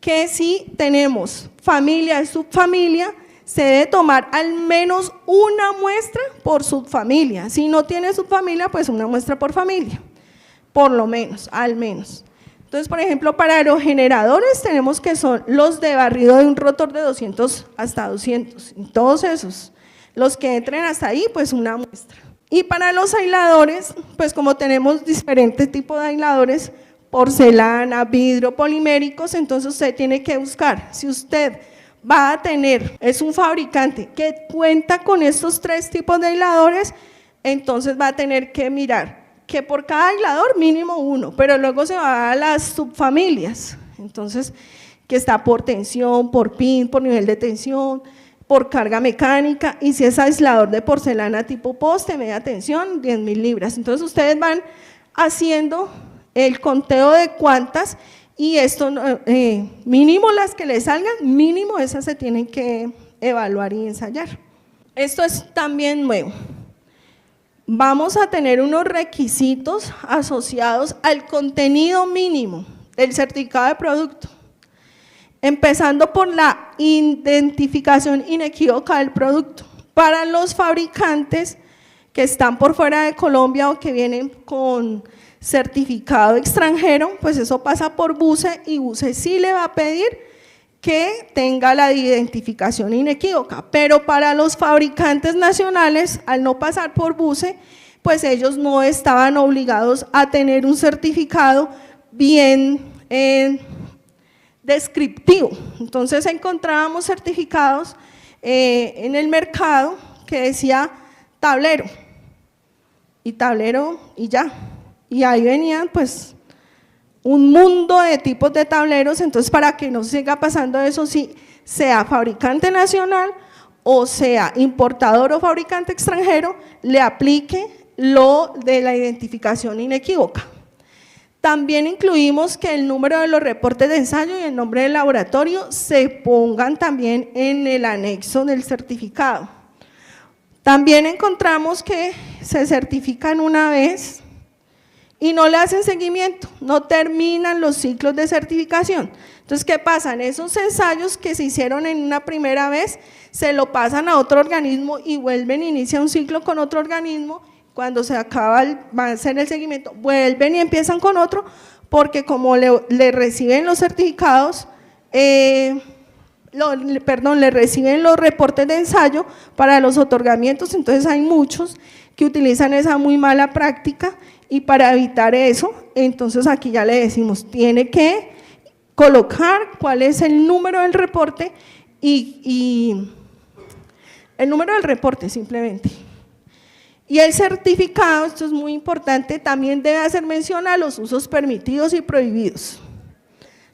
que si tenemos familia y subfamilia, se debe tomar al menos una muestra por subfamilia. Si no tiene subfamilia, pues una muestra por familia, por lo menos, al menos. Entonces, por ejemplo, para aerogeneradores tenemos que son los de barrido de un rotor de 200 hasta 200, y todos esos, los que entren hasta ahí, pues una muestra. Y para los aisladores, pues como tenemos diferentes tipos de aisladores, porcelana, vidrio, poliméricos, entonces usted tiene que buscar, si usted va a tener, es un fabricante que cuenta con estos 3 tipos de aisladores, entonces va a tener que mirar que por cada aislador mínimo 1, pero luego se va a las subfamilias, entonces que está por tensión, por pin, por nivel de tensión, por carga mecánica, y si es aislador de porcelana tipo poste, media tensión, 10.000 libras. Entonces ustedes van haciendo el conteo de cuántas, y esto mínimo las que le salgan, mínimo esas se tienen que evaluar y ensayar. Esto es también nuevo. Vamos a tener unos requisitos asociados al contenido mínimo del certificado de producto, empezando por la identificación inequívoca del producto. Para los fabricantes que están por fuera de Colombia o que vienen con certificado extranjero, pues eso pasa por BUCE, y BUCE sí le va a pedir que tenga la identificación inequívoca, pero para los fabricantes nacionales, al no pasar por BUCE, pues ellos no estaban obligados a tener un certificado bien descriptivo. Entonces encontrábamos certificados en el mercado que decía tablero y ya, y ahí venían pues un mundo de tipos de tableros, entonces para que no siga pasando eso, sí, sea fabricante nacional o sea importador o fabricante extranjero, le aplique lo de la identificación inequívoca. También incluimos que el número de los reportes de ensayo y el nombre del laboratorio se pongan también en el anexo del certificado. También encontramos que se certifican una vez y no le hacen seguimiento, no terminan los ciclos de certificación. Entonces, ¿qué pasa? En esos ensayos que se hicieron en una primera vez, se lo pasan a otro organismo y vuelven, inicia un ciclo con otro organismo. Cuando se acaba, va a hacer el seguimiento, vuelven y empiezan con otro, porque como le reciben los certificados, le reciben los reportes de ensayo para los otorgamientos, entonces hay muchos que utilizan esa muy mala práctica y para evitar eso, entonces aquí ya le decimos, tiene que colocar cuál es el número del reporte y el número del reporte simplemente. Y el certificado, esto es muy importante, también debe hacer mención a los usos permitidos y prohibidos.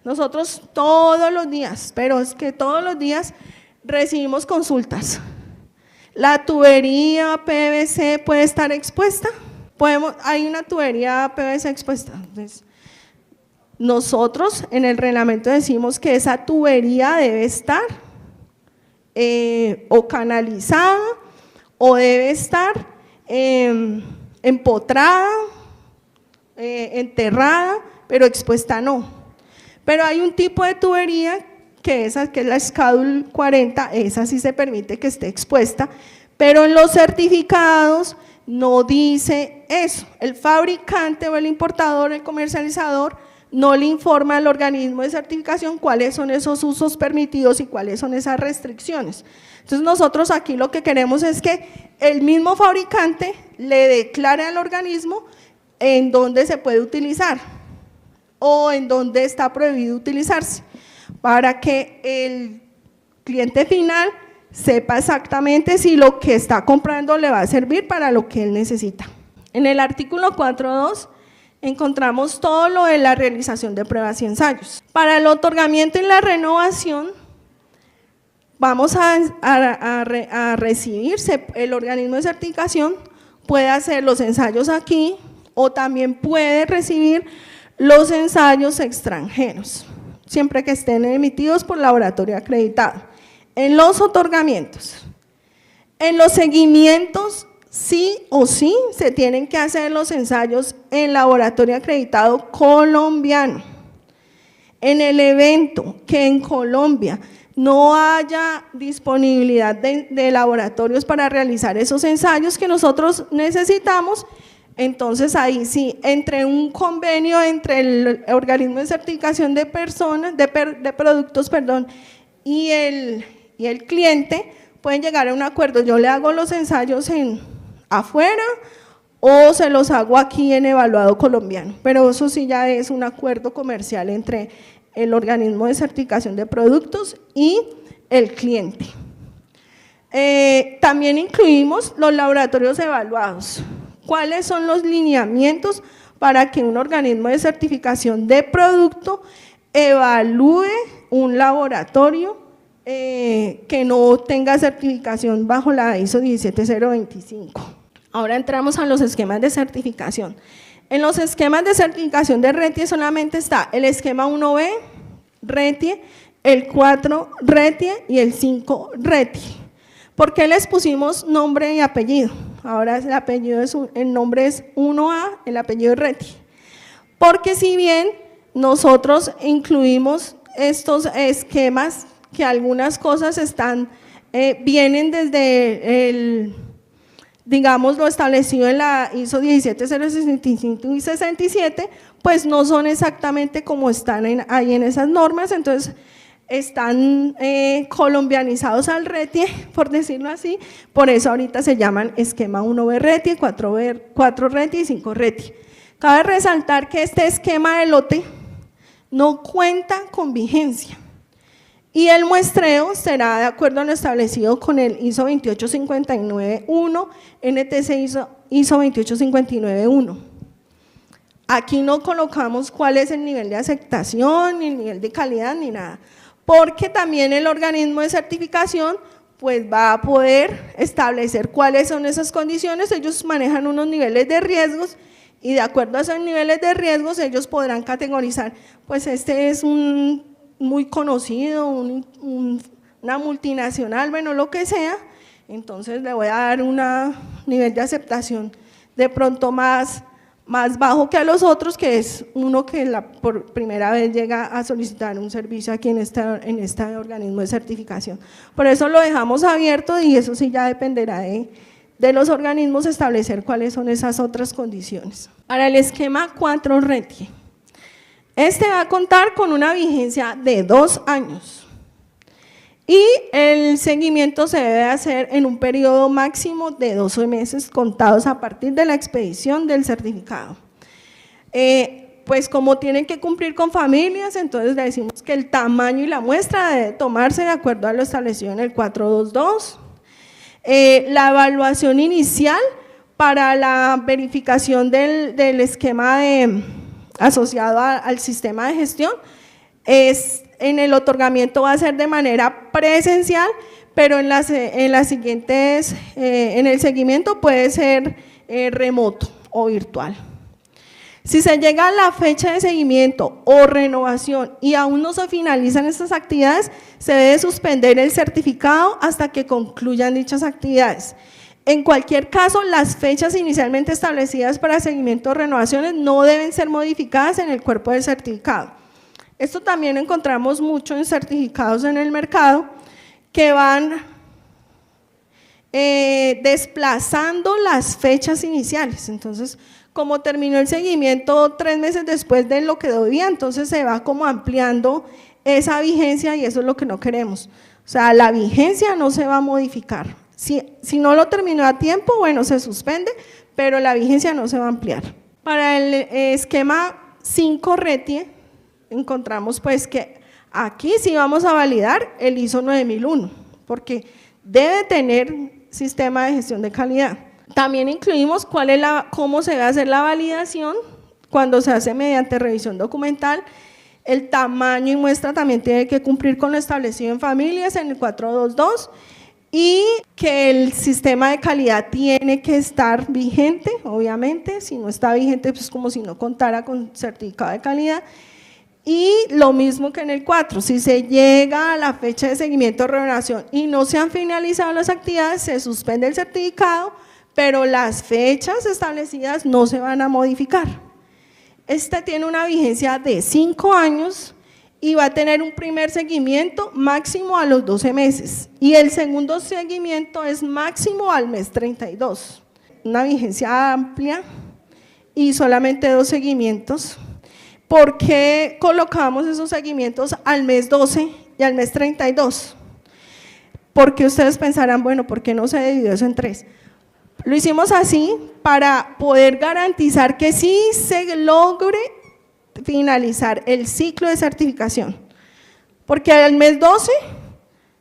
Nosotros todos los días, pero es que todos los días recibimos consultas. ¿La tubería PVC puede estar expuesta? Hay una tubería PVC expuesta. Entonces, nosotros en el reglamento decimos que esa tubería debe estar o canalizada o debe estar empotrada, enterrada, pero expuesta no. Pero hay un tipo de tubería que es la Schedule 40, esa sí se permite que esté expuesta, pero en los certificados no dice eso. El fabricante o el importador, el comercializador, no le informa al organismo de certificación cuáles son esos usos permitidos y cuáles son esas restricciones. Entonces nosotros aquí lo que queremos es que el mismo fabricante le declare al organismo en dónde se puede utilizar o en dónde está prohibido utilizarse, para que el cliente final sepa exactamente si lo que está comprando le va a servir para lo que él necesita. En el artículo 4.2 encontramos todo lo de la realización de pruebas y ensayos. Para el otorgamiento y la renovación, vamos a recibirse, el organismo de certificación puede hacer los ensayos aquí o también puede recibir los ensayos extranjeros, siempre que estén emitidos por laboratorio acreditado. En los otorgamientos, en los seguimientos, sí o sí se tienen que hacer los ensayos en laboratorio acreditado colombiano. En el evento que en Colombia no haya disponibilidad de laboratorios para realizar esos ensayos que nosotros necesitamos, entonces ahí sí, entre un convenio entre el organismo de certificación de personas, de productos, perdón, y el cliente, pueden llegar a un acuerdo. Yo le hago los ensayos afuera o se los hago aquí en evaluado colombiano, pero eso sí ya es un acuerdo comercial entre el organismo de certificación de productos y el cliente. También incluimos los laboratorios evaluados. ¿Cuáles son los lineamientos para que un organismo de certificación de producto evalúe un laboratorio que no tenga certificación bajo la ISO 17025? Ahora entramos a los esquemas de certificación. En los esquemas de certificación de RETIE solamente está el esquema 1B, RETIE, el 4 RETIE y el 5 RETIE. ¿Por qué les pusimos nombre y apellido? Ahora el nombre es 1A, el apellido es RETIE. Porque si bien nosotros incluimos estos esquemas, que algunas cosas vienen desde digamos, lo establecido en la ISO 17065 y 67, pues no son exactamente como están ahí en esas normas, entonces están colombianizados al RETIE, por decirlo así, por eso ahorita se llaman esquema 1B RETIE, 4 RETIE y 5 RETIE. Cabe resaltar que este esquema de lote no cuenta con vigencia y el muestreo será de acuerdo a lo establecido con el ISO 28591, NTC ISO 28591. Aquí no colocamos cuál es el nivel de aceptación, ni el nivel de calidad, ni nada, porque también el organismo de certificación pues va a poder establecer cuáles son esas condiciones. Ellos manejan unos niveles de riesgos y de acuerdo a esos niveles de riesgos ellos podrán categorizar, pues este es un muy conocido, una multinacional, bueno, lo que sea, entonces le voy a dar un nivel de aceptación de pronto más bajo que a los otros, que es uno que por primera vez llega a solicitar un servicio aquí en este organismo de certificación. Por eso lo dejamos abierto y eso sí ya dependerá de los organismos establecer cuáles son esas otras condiciones. Para el esquema 4 RETIE, este va a contar con una vigencia de 2 años. Y el seguimiento se debe hacer en un periodo máximo de 12 meses contados a partir de la expedición del certificado. Pues como tienen que cumplir con familias, entonces le decimos que el tamaño y la muestra debe tomarse de acuerdo a lo establecido en el 422. La evaluación inicial para la verificación del esquema asociado al sistema de gestión en el otorgamiento va a ser de manera presencial, pero en el seguimiento puede ser remoto o virtual. Si se llega a la fecha de seguimiento o renovación y aún no se finalizan estas actividades, se debe suspender el certificado hasta que concluyan dichas actividades. En cualquier caso, las fechas inicialmente establecidas para seguimiento o renovaciones no deben ser modificadas en el cuerpo del certificado. Esto también encontramos mucho en certificados en el mercado que van desplazando las fechas iniciales. Entonces, como terminó el seguimiento 3 meses después de lo que debía, entonces se va como ampliando esa vigencia y eso es lo que no queremos. O sea, la vigencia no se va a modificar. Si no lo terminó a tiempo, bueno, se suspende, pero la vigencia no se va a ampliar. Para el esquema 5 RETIE, encontramos pues que aquí sí vamos a validar el ISO 9001, porque debe tener sistema de gestión de calidad. También incluimos cómo se va a hacer la validación cuando se hace mediante revisión documental. El tamaño y muestra también tiene que cumplir con lo establecido en familias en el 422 y que el sistema de calidad tiene que estar vigente, obviamente, si no está vigente pues como si no contara con certificado de calidad. Y lo mismo que en el 4, si se llega a la fecha de seguimiento o renovación y no se han finalizado las actividades, se suspende el certificado, pero las fechas establecidas no se van a modificar. Este tiene una vigencia de 5 años y va a tener un primer seguimiento máximo a los 12 meses y el segundo seguimiento es máximo al mes 32. Una vigencia amplia y solamente 2 seguimientos. ¿Por qué colocamos esos seguimientos al mes 12 y al mes 32? Porque ustedes pensarán, bueno, ¿por qué no se dividió eso en 3? Lo hicimos así para poder garantizar que sí se logre finalizar el ciclo de certificación. Porque al mes 12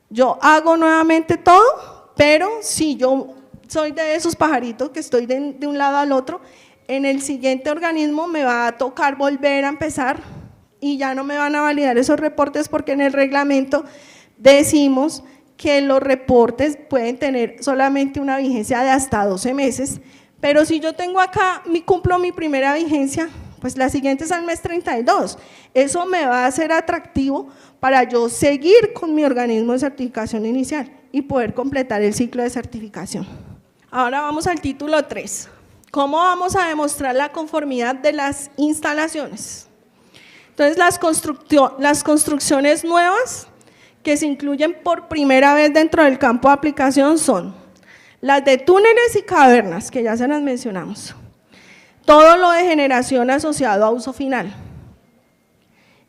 yo hago nuevamente todo, pero si yo soy de esos pajaritos que estoy de un lado al otro, en el siguiente organismo me va a tocar volver a empezar y ya no me van a validar esos reportes porque en el reglamento decimos que los reportes pueden tener solamente una vigencia de hasta 12 meses, pero si yo tengo acá, cumplo mi primera vigencia, pues la siguiente es al mes 32, eso me va a hacer atractivo para yo seguir con mi organismo de certificación inicial y poder completar el ciclo de certificación. Ahora vamos al título 3. ¿Cómo vamos a demostrar la conformidad de las instalaciones? Entonces, las construcciones nuevas que se incluyen por primera vez dentro del campo de aplicación son las de túneles y cavernas, que ya se las mencionamos. Todo lo de generación asociado a uso final.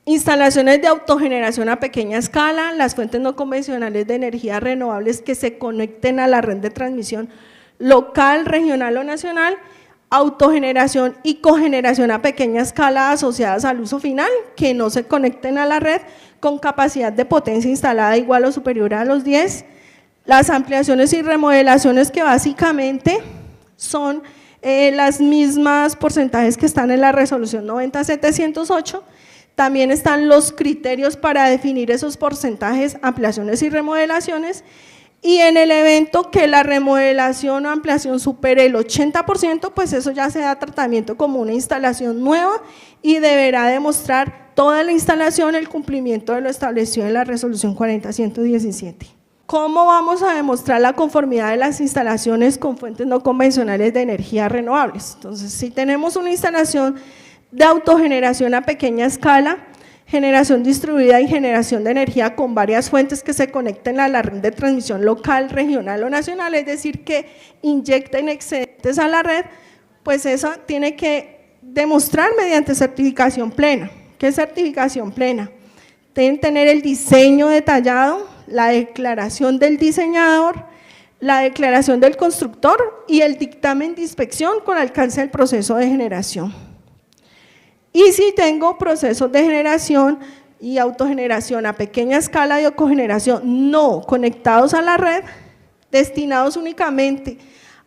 Instalaciones de autogeneración a pequeña escala, las fuentes no convencionales de energías renovables que se conecten a la red de transmisión local, regional o nacional, autogeneración y cogeneración a pequeña escala asociadas al uso final, que no se conecten a la red con capacidad de potencia instalada igual o superior a los 10, las ampliaciones y remodelaciones que básicamente son las mismas porcentajes que están en la resolución 90.708. También están los criterios para definir esos porcentajes, ampliaciones y remodelaciones. Y en el evento que la remodelación o ampliación supere el 80%, pues eso ya se da tratamiento como una instalación nueva y deberá demostrar toda la instalación el cumplimiento de lo establecido en la resolución 40.117. ¿Cómo vamos a demostrar la conformidad de las instalaciones con fuentes no convencionales de energía renovables? Entonces, si tenemos una instalación de autogeneración a pequeña escala, generación distribuida y generación de energía con varias fuentes que se conecten a la red de transmisión local, regional o nacional, es decir, que inyecten excedentes a la red, pues eso tiene que demostrar mediante certificación plena. ¿Qué es certificación plena? Deben tener el diseño detallado, la declaración del diseñador, la declaración del constructor y el dictamen de inspección con alcance del proceso de generación. Y si tengo procesos de generación y autogeneración a pequeña escala y cogeneración no conectados a la red, destinados únicamente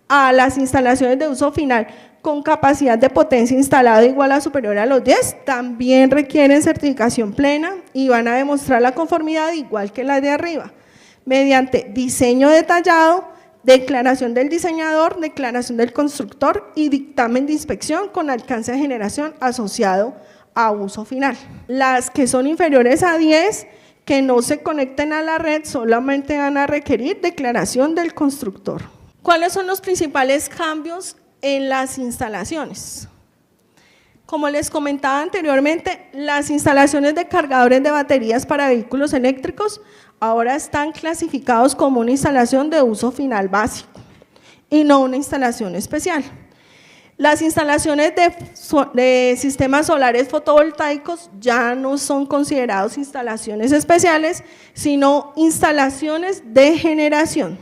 a las instalaciones de uso final con capacidad de potencia instalada igual a superior a los 10, también requieren certificación plena y van a demostrar la conformidad igual que la de arriba, mediante diseño detallado, declaración del diseñador, declaración del constructor y dictamen de inspección con alcance de generación asociado a uso final. Las que son inferiores a 10, que no se conecten a la red, solamente van a requerir declaración del constructor. ¿Cuáles son los principales cambios en las instalaciones? Como les comentaba anteriormente, las instalaciones de cargadores de baterías para vehículos eléctricos ahora están clasificados como una instalación de uso final básico y no una instalación especial. Las instalaciones de sistemas solares fotovoltaicos ya no son considerados instalaciones especiales, sino instalaciones de generación.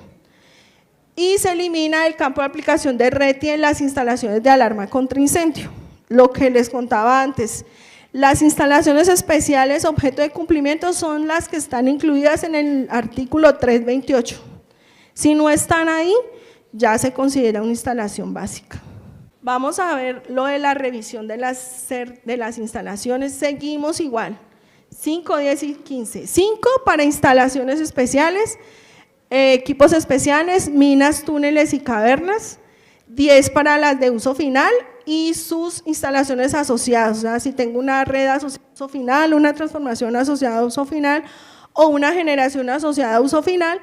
Y se elimina el campo de aplicación de RETI en las instalaciones de alarma contra incendio. Lo que les contaba antes, las instalaciones especiales objeto de cumplimiento son las que están incluidas en el artículo 328. Si no están ahí, ya se considera una instalación básica. Vamos a ver lo de la revisión de las instalaciones, seguimos igual, 5, 10 y 15. 5 para instalaciones especiales, equipos especiales, minas, túneles y cavernas. 10 para las de uso final y sus instalaciones asociadas, o sea, si tengo una red asociada a uso final, una transformación asociada a uso final o una generación asociada a uso final,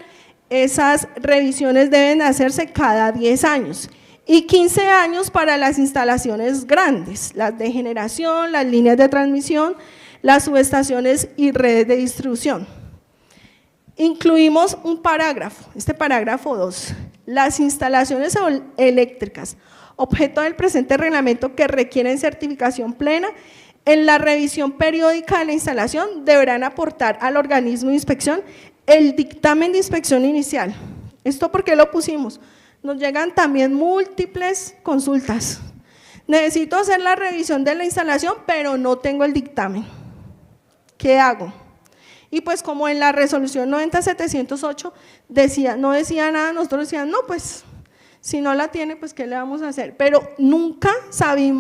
esas revisiones deben hacerse cada 10 años. Y 15 años para las instalaciones grandes, las de generación, las líneas de transmisión, las subestaciones y redes de distribución. Incluimos un parágrafo, este parágrafo 2, las instalaciones eléctricas, objeto del presente reglamento que requieren certificación plena, en la revisión periódica de la instalación deberán aportar al organismo de inspección el dictamen de inspección inicial. ¿Esto por qué lo pusimos? Nos llegan también múltiples consultas. Necesito hacer la revisión de la instalación, pero no tengo el dictamen. ¿Qué hago? Y pues como en la resolución 90.708 no decía nada, nosotros decíamos, no, pues si no la tiene, pues ¿qué le vamos a hacer? Pero nunca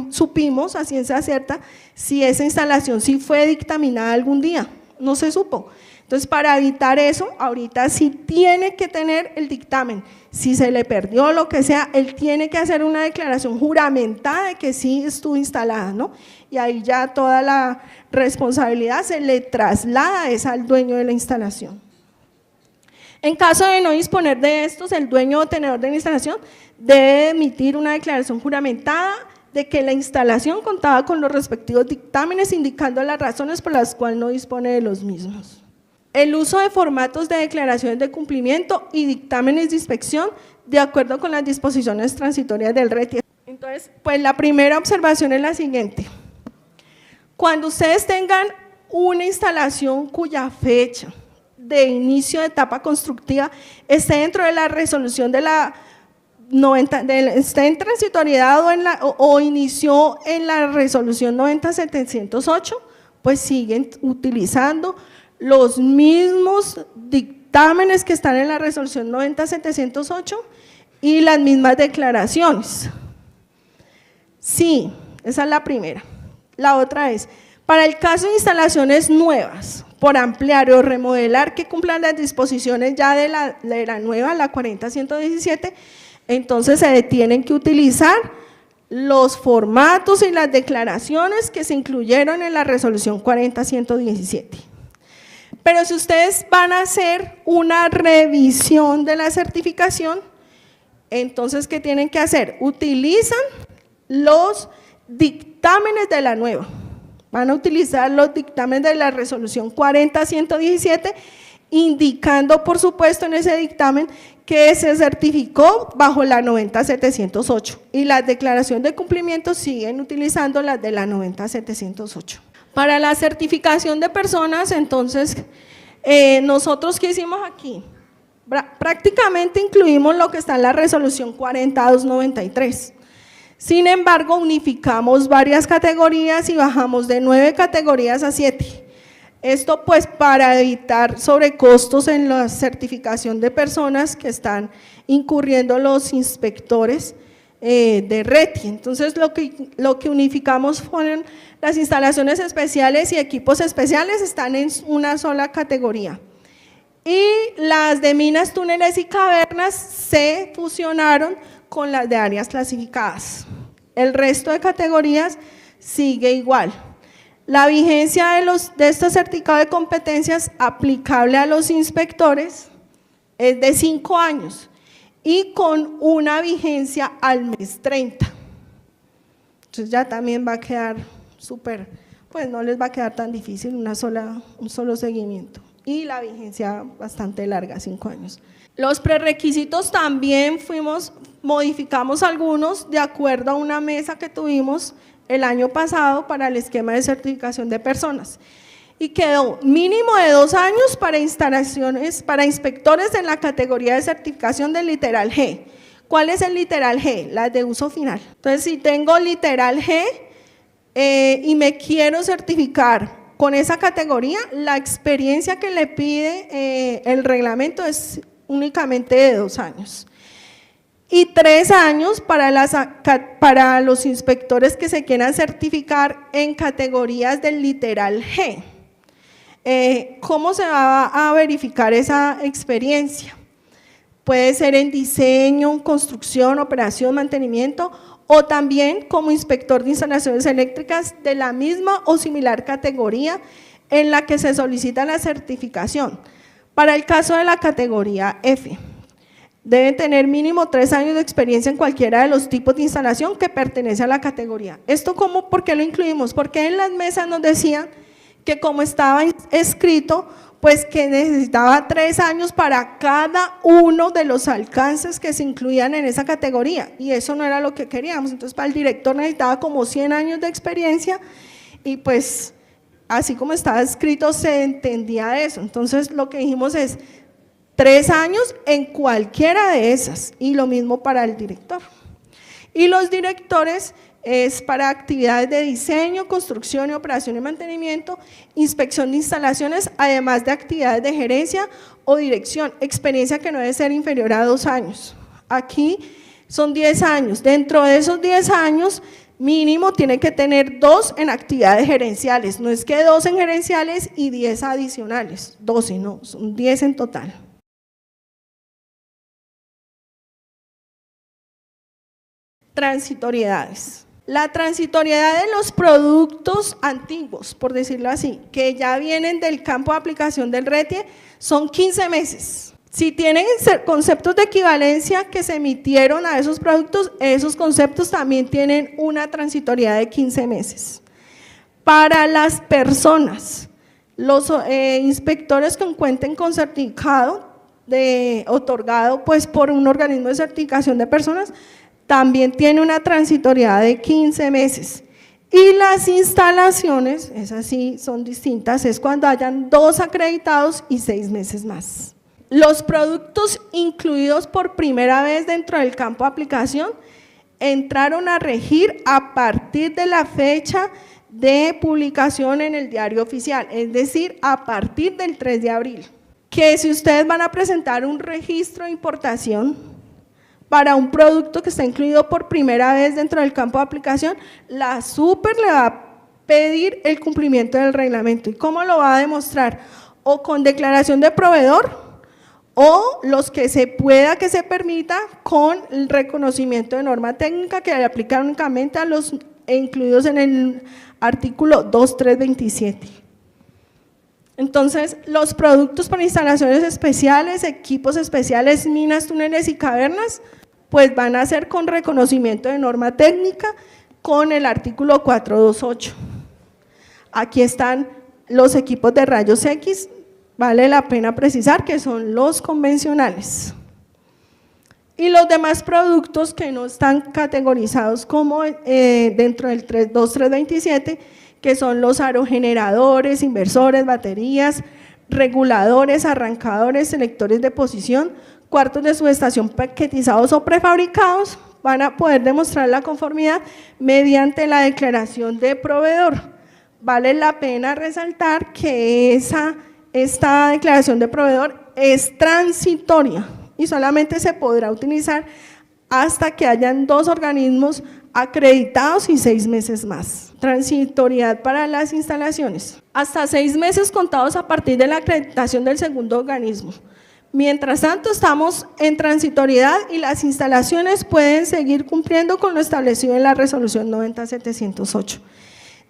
supimos a ciencia cierta si esa instalación sí fue dictaminada algún día, no se supo. Entonces, para evitar eso, ahorita sí tiene que tener el dictamen. Si se le perdió lo que sea, él tiene que hacer una declaración juramentada de que sí estuvo instalada, ¿no? Y ahí ya toda la responsabilidad se le traslada al dueño de la instalación. En caso de no disponer de estos, el dueño o tenedor de la instalación debe emitir una declaración juramentada de que la instalación contaba con los respectivos dictámenes, indicando las razones por las cuales no dispone de los mismos. El uso de formatos de declaraciones de cumplimiento y dictámenes de inspección de acuerdo con las disposiciones transitorias del RETI. Entonces, pues la primera observación es la siguiente. Cuando ustedes tengan una instalación cuya fecha de inicio de etapa constructiva esté dentro de la resolución de la 90, esté en transitoriedad o inició en la resolución 90.708, pues siguen utilizando los mismos dictámenes que están en la resolución 90.708 y las mismas declaraciones. Sí, esa es la primera. La otra es, para el caso de instalaciones nuevas, por ampliar o remodelar que cumplan las disposiciones ya de la nueva, la 40.117, entonces se tienen que utilizar los formatos y las declaraciones que se incluyeron en la resolución 40.117. Pero si ustedes van a hacer una revisión de la certificación, entonces, ¿qué tienen que hacer? Utilizan los dictámenes de la nueva. Van a utilizar los dictámenes de la resolución 40.117, indicando, por supuesto, en ese dictamen que se certificó bajo la 90.708 y las declaraciones de cumplimiento siguen utilizando las de la 90.708. Para la certificación de personas, entonces, nosotros, ¿qué hicimos aquí? Prácticamente incluimos lo que está en la resolución 40.293. Sin embargo, unificamos varias categorías y bajamos de 9 categorías a 7. Esto pues para evitar sobrecostos en la certificación de personas que están incurriendo los inspectores de RETI. Entonces lo que unificamos fueron las instalaciones especiales y equipos especiales, están en una sola categoría. Y las de minas, túneles y cavernas se fusionaron con las de áreas clasificadas. El resto de categorías sigue igual. La vigencia de este certificado de competencias aplicable a los inspectores es de 5 años y con una vigencia al mes 30. Entonces ya también va a quedar súper, pues no les va a quedar tan difícil un solo seguimiento. Y la vigencia bastante larga, 5 años. Los prerequisitos también modificamos algunos de acuerdo a una mesa que tuvimos el año pasado para el esquema de certificación de personas. Y quedó mínimo de 2 años para instalaciones, para inspectores en la categoría de certificación del literal G. ¿Cuál es el literal G? La de uso final. Entonces, si tengo literal G y me quiero certificar con esa categoría, la experiencia que le pide el reglamento es únicamente de 2 años. Y 3 años para los inspectores que se quieran certificar en categorías del literal G. ¿Cómo se va a verificar esa experiencia? Puede ser en diseño, construcción, operación, mantenimiento, o también como inspector de instalaciones eléctricas de la misma o similar categoría en la que se solicita la certificación. Para el caso de la categoría F, deben tener mínimo 3 años de experiencia en cualquiera de los tipos de instalación que pertenece a la categoría. ¿Esto cómo? ¿Por qué lo incluimos? Porque en las mesas nos decían que como estaba escrito, pues que necesitaba 3 años para cada uno de los alcances que se incluían en esa categoría, y eso no era lo que queríamos. Entonces para el director necesitaba como 100 años de experiencia y pues así como estaba escrito se entendía eso. Entonces lo que dijimos es 3 años en cualquiera de esas, y lo mismo para el director. Y los directores es para actividades de diseño, construcción y operación y mantenimiento, inspección de instalaciones, además de actividades de gerencia o dirección, experiencia que no debe ser inferior a 2 años. Aquí son 10 años, dentro de esos 10 años mínimo tiene que tener 2 en actividades gerenciales, no es que 2 en gerenciales y 10 adicionales, 12 no, son 10 en total. Transitoriedades. La transitoriedad de los productos antiguos, por decirlo así, que ya vienen del campo de aplicación del RETIE, son 15 meses. Si tienen conceptos de equivalencia que se emitieron a esos productos, esos conceptos también tienen una transitoriedad de 15 meses. Para las personas, los inspectores que cuenten con certificado otorgado pues, por un organismo de certificación de personas, también tiene una transitoriedad de 15 meses. Y las instalaciones, esas sí son distintas, es cuando hayan 2 acreditados y 6 meses más. Los productos incluidos por primera vez dentro del campo de aplicación entraron a regir a partir de la fecha de publicación en el diario oficial, es decir, a partir del 3 de abril. Que si ustedes van a presentar un registro de importación, para un producto que está incluido por primera vez dentro del campo de aplicación, la super le va a pedir el cumplimiento del reglamento. ¿Y cómo lo va a demostrar? O con declaración de proveedor, o los que se pueda, que se permita, con el reconocimiento de norma técnica que le aplica únicamente a los incluidos en el artículo 2327. Entonces, los productos para instalaciones especiales, equipos especiales, minas, túneles y cavernas, pues van a ser con reconocimiento de norma técnica con el artículo 428. Aquí están los equipos de rayos X, vale la pena precisar que son los convencionales. Y los demás productos que no están categorizados como dentro del 2327, que son los aerogeneradores, inversores, baterías, reguladores, arrancadores, selectores de posición, cuartos de subestación paquetizados o prefabricados, van a poder demostrar la conformidad mediante la declaración de proveedor. Vale la pena resaltar que esta declaración de proveedor es transitoria y solamente se podrá utilizar hasta que hayan 2 organismos acreditados y 6 meses más. Transitoriedad para las instalaciones. Hasta 6 meses contados a partir de la acreditación del segundo organismo. Mientras tanto, estamos en transitoriedad y las instalaciones pueden seguir cumpliendo con lo establecido en la resolución 90708.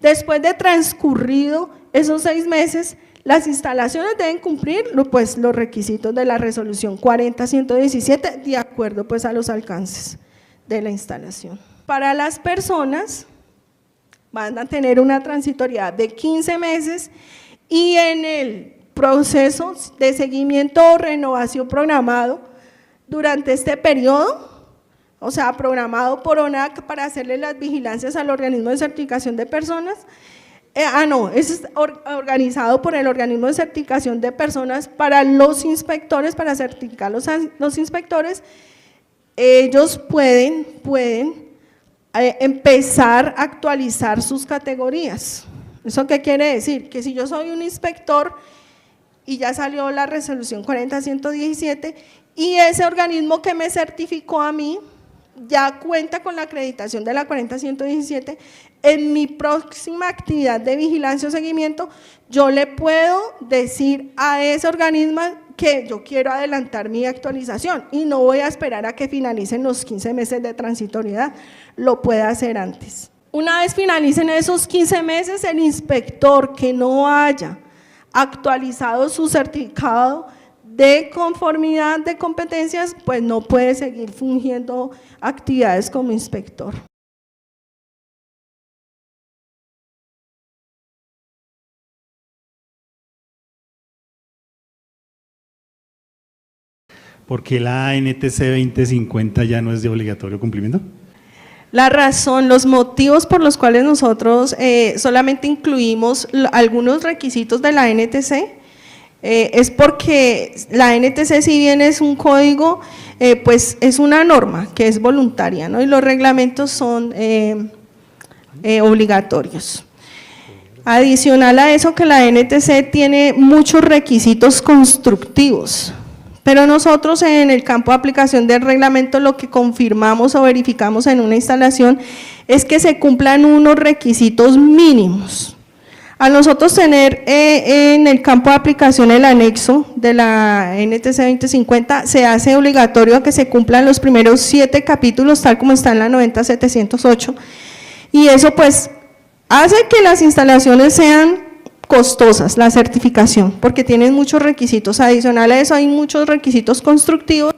Después de transcurrido esos 6 meses, las instalaciones deben cumplir pues, los requisitos de la resolución 40117 de acuerdo pues, a los alcances de la instalación. Para las personas van a tener una transitoriedad de 15 meses y en el proceso de seguimiento o renovación programado durante este periodo, o sea, programado por ONAC para hacerle las vigilancias al organismo de certificación de personas, es organizado por el organismo de certificación de personas para los inspectores, para certificar los inspectores. Ellos pueden empezar a actualizar sus categorías. ¿Eso qué quiere decir? Que si yo soy un inspector y ya salió la resolución 40117 y ese organismo que me certificó a mí ya cuenta con la acreditación de la 40117, en mi próxima actividad de vigilancia o seguimiento, yo le puedo decir a ese organismo que yo quiero adelantar mi actualización y no voy a esperar a que finalicen los 15 meses de transitoriedad, lo puede hacer antes. Una vez finalicen esos 15 meses, el inspector que no haya actualizado su certificado de conformidad de competencias, pues no puede seguir fungiendo actividades como inspector. ¿Por qué la NTC 2050 ya no es de obligatorio cumplimiento? La razón, los motivos por los cuales nosotros solamente incluimos algunos requisitos de la NTC es porque la NTC, si bien es un código, pues es una norma que es voluntaria, ¿no? Y los reglamentos son obligatorios. Adicional a eso, que la NTC tiene muchos requisitos constructivos, pero nosotros en el campo de aplicación del reglamento lo que confirmamos o verificamos en una instalación es que se cumplan unos requisitos mínimos. A nosotros tener en el campo de aplicación el anexo de la NTC 2050, se hace obligatorio a que se cumplan los primeros 7 capítulos, tal como está en la 90708, y eso pues hace que las instalaciones sean costosas, la certificación, porque tienen muchos requisitos. Adicional a eso hay muchos requisitos constructivos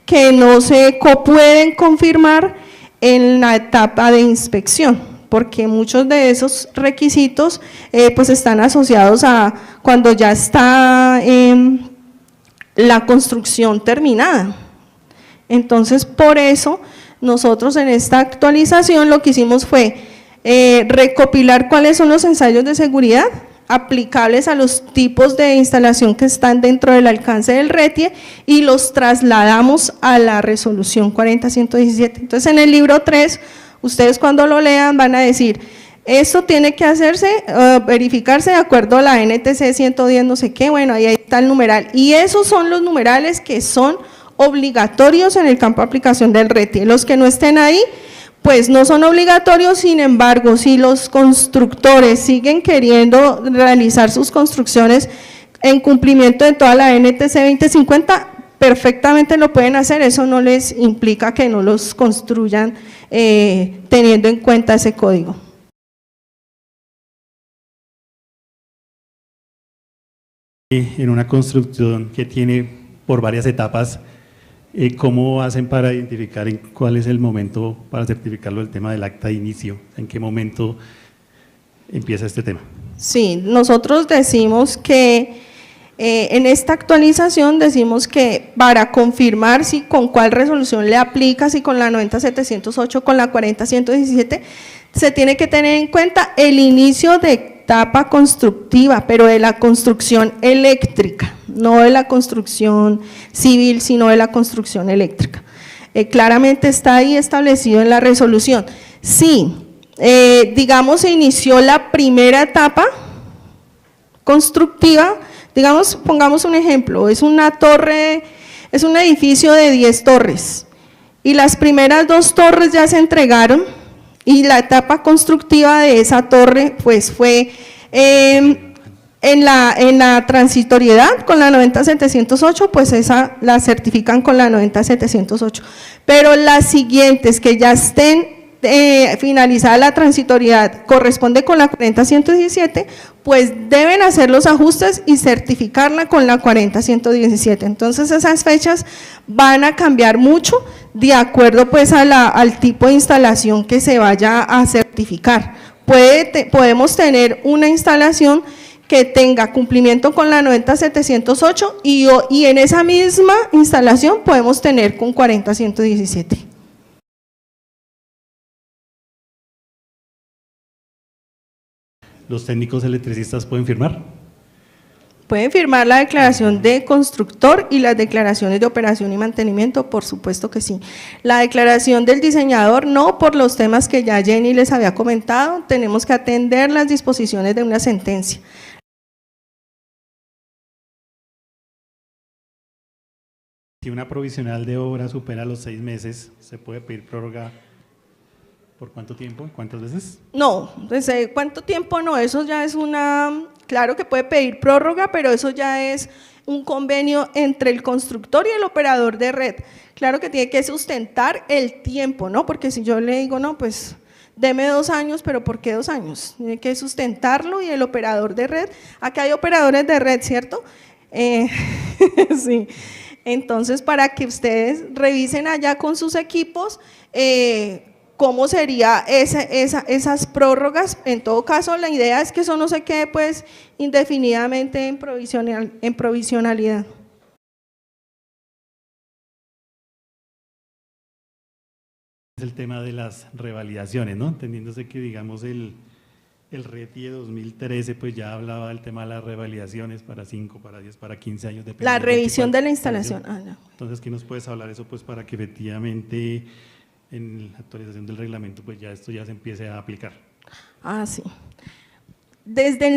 que no se pueden confirmar en la etapa de inspección, porque muchos de esos requisitos pues están asociados a cuando ya está la construcción terminada. Entonces, por eso nosotros en esta actualización lo que hicimos fue recopilar cuáles son los ensayos de seguridad aplicables a los tipos de instalación que están dentro del alcance del RETIE y los trasladamos a la resolución 40117. Entonces, en el libro 3, ustedes cuando lo lean van a decir, esto tiene que hacerse, verificarse de acuerdo a la NTC 110 no sé qué, bueno, ahí está el numeral, y esos son los numerales que son obligatorios en el campo de aplicación del RETI. Los que no estén ahí, pues no son obligatorios. Sin embargo, si los constructores siguen queriendo realizar sus construcciones en cumplimiento de toda la NTC 2050, perfectamente lo pueden hacer, eso no les implica que no los construyan teniendo en cuenta ese código. En una construcción que tiene por varias etapas, ¿cómo hacen para identificar cuál es el momento para certificarlo el tema del acta de inicio? ¿En qué momento empieza este tema? Sí, nosotros decimos que en esta actualización decimos que para confirmar si con cuál resolución le aplica, si con la 90708 o con la 40117, se tiene que tener en cuenta el inicio de etapa constructiva, pero de la construcción eléctrica, no de la construcción civil, sino de la construcción eléctrica. Claramente está ahí establecido en la resolución. Sí, digamos, se inició la primera etapa constructiva, digamos, pongamos un ejemplo, es una torre, es un edificio de 10 torres y las primeras 2 torres ya se entregaron y la etapa constructiva de esa torre pues fue en la transitoriedad con la 90708, pues esa la certifican con la 90708, pero las siguientes que ya estén finalizada la transitoriedad corresponde con la 40117, pues deben hacer los ajustes y certificarla con la 40117. Entonces esas fechas van a cambiar mucho de acuerdo pues al tipo de instalación que se vaya a certificar. Podemos tener una instalación que tenga cumplimiento con la 90708 y en esa misma instalación podemos tener con 40117. ¿Los técnicos electricistas pueden firmar? Pueden firmar la declaración de constructor y las declaraciones de operación y mantenimiento, por supuesto que sí. La declaración del diseñador no, por los temas que ya Jenny les había comentado, tenemos que atender las disposiciones de una sentencia. Si una provisional de obra supera los 6 meses, ¿se puede pedir prórroga? ¿Por cuánto tiempo? ¿Cuántas veces? No, desde cuánto tiempo no, eso ya es claro que puede pedir prórroga, pero eso ya es un convenio entre el constructor y el operador de red. Claro que tiene que sustentar el tiempo, ¿no? Porque si yo le digo, no, pues deme 2 años, pero ¿por qué 2 años? Tiene que sustentarlo y el operador de red, acá hay operadores de red, ¿cierto? Sí, entonces para que ustedes revisen allá con sus equipos, ¿cómo sería esas prórrogas? En todo caso, la idea es que eso no se quede pues indefinidamente en provisionalidad. Es el tema de las revalidaciones, ¿no? Entendiéndose que, digamos, el RETI de 2013 pues ya hablaba del tema de las revalidaciones para 5, para 10, para 15 años. La revisión de la instalación. No. Entonces, ¿qué nos puedes hablar eso pues para que efectivamente en la actualización del reglamento pues ya esto ya se empiece a aplicar? Sí. Desde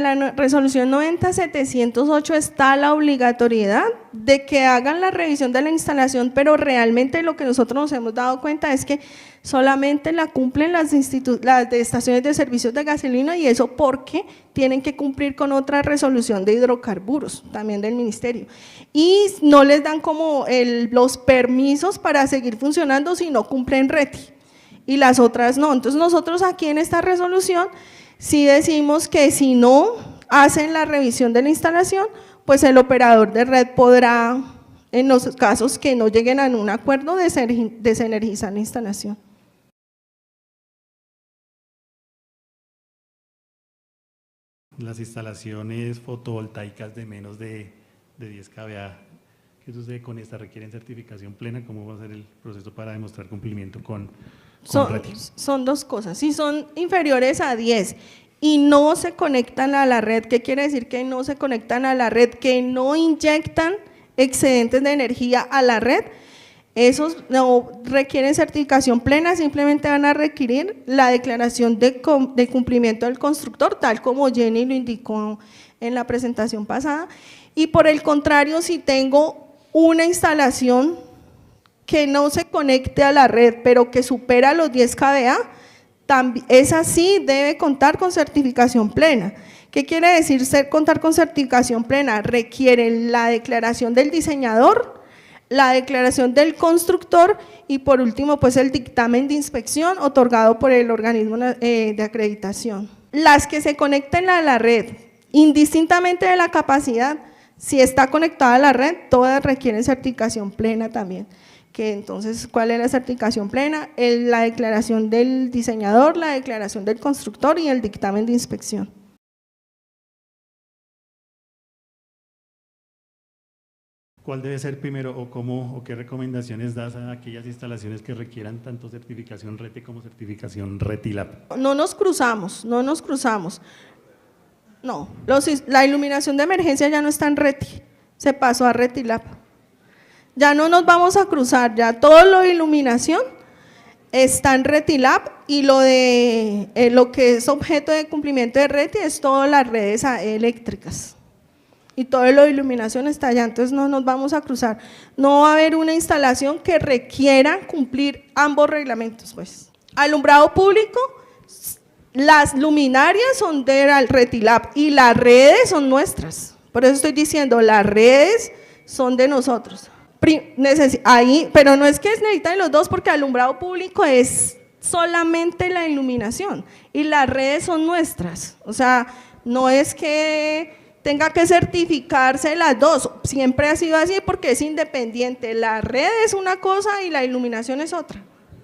la resolución 90708 está la obligatoriedad de que hagan la revisión de la instalación, pero realmente lo que nosotros nos hemos dado cuenta es que solamente la cumplen las de estaciones de servicios de gasolina, y eso porque tienen que cumplir con otra resolución de hidrocarburos, también del ministerio, y no les dan como los permisos para seguir funcionando si no cumplen RETI, y las otras no. Entonces nosotros aquí en esta resolución sí decimos que si no hacen la revisión de la instalación, pues el operador de red podrá, en los casos que no lleguen a un acuerdo, desenergizar la instalación. Las instalaciones fotovoltaicas de menos de 10 kVA, ¿qué sucede con esta? ¿Requieren certificación plena? ¿Cómo va a ser el proceso para demostrar cumplimiento con RETI? Son 2 cosas. Si son inferiores a 10 y no se conectan a la red, ¿qué quiere decir que no se conectan a la red? Que no inyectan excedentes de energía a la red, esos no requieren certificación plena, simplemente van a requerir la declaración de cumplimiento del constructor, tal como Jenny lo indicó en la presentación pasada. Y por el contrario, si tengo una instalación que no se conecte a la red, pero que supera los 10 kVA, esa sí debe contar con certificación plena. ¿Qué quiere decir contar con certificación plena? Requiere la declaración del diseñador, la declaración del constructor y por último pues el dictamen de inspección otorgado por el organismo de acreditación. Las que se conecten a la red, indistintamente de la capacidad, si está conectada a la red, todas requieren certificación plena también. Que entonces, ¿cuál es la certificación plena? La declaración del diseñador, la declaración del constructor y el dictamen de inspección. ¿Cuál debe ser primero o qué recomendaciones das a aquellas instalaciones que requieran tanto certificación RETI como certificación RETILAB? No nos cruzamos. No, la iluminación de emergencia ya no está en RETI, se pasó a RETILAB. Ya no nos vamos a cruzar, ya todo lo de iluminación está en RETILAB y lo que es objeto de cumplimiento de RETI es todas las redes eléctricas. Y todo lo de iluminación está allá, entonces no nos vamos a cruzar. No va a haber una instalación que requiera cumplir ambos reglamentos, pues. Alumbrado público, las luminarias son de RETILAB y las redes son nuestras. Por eso estoy diciendo, las redes son de nosotros. Ahí, pero no es que necesitan los dos porque alumbrado público es solamente la iluminación y las redes son nuestras. O sea, no es que tenga que certificarse las dos, siempre ha sido así porque es independiente, la red es una cosa y la iluminación es otra.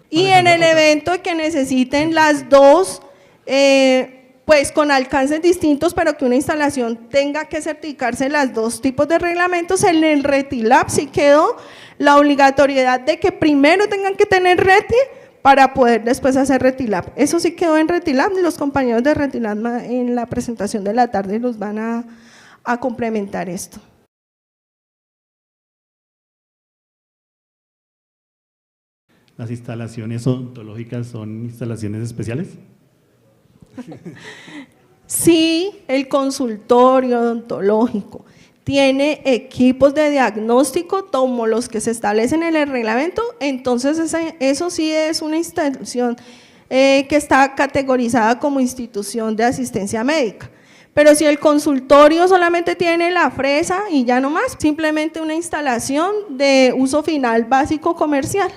Y en el evento que necesiten las dos, pues con alcances distintos, pero que una instalación tenga que certificarse las dos tipos de reglamentos, en el RETILAB sí quedó la obligatoriedad de que primero tengan que tener RETI para poder después hacer RETILAB. Eso sí quedó en RETILAB y los compañeros de RETILAB en la presentación de la tarde los van a complementar esto. ¿Las instalaciones odontológicas son instalaciones especiales? Sí, el consultorio odontológico tiene equipos de diagnóstico como los que se establecen en el reglamento, entonces eso sí es una institución que está categorizada como institución de asistencia médica. Pero si el consultorio solamente tiene la fresa y ya no más, simplemente una instalación de uso final básico comercial.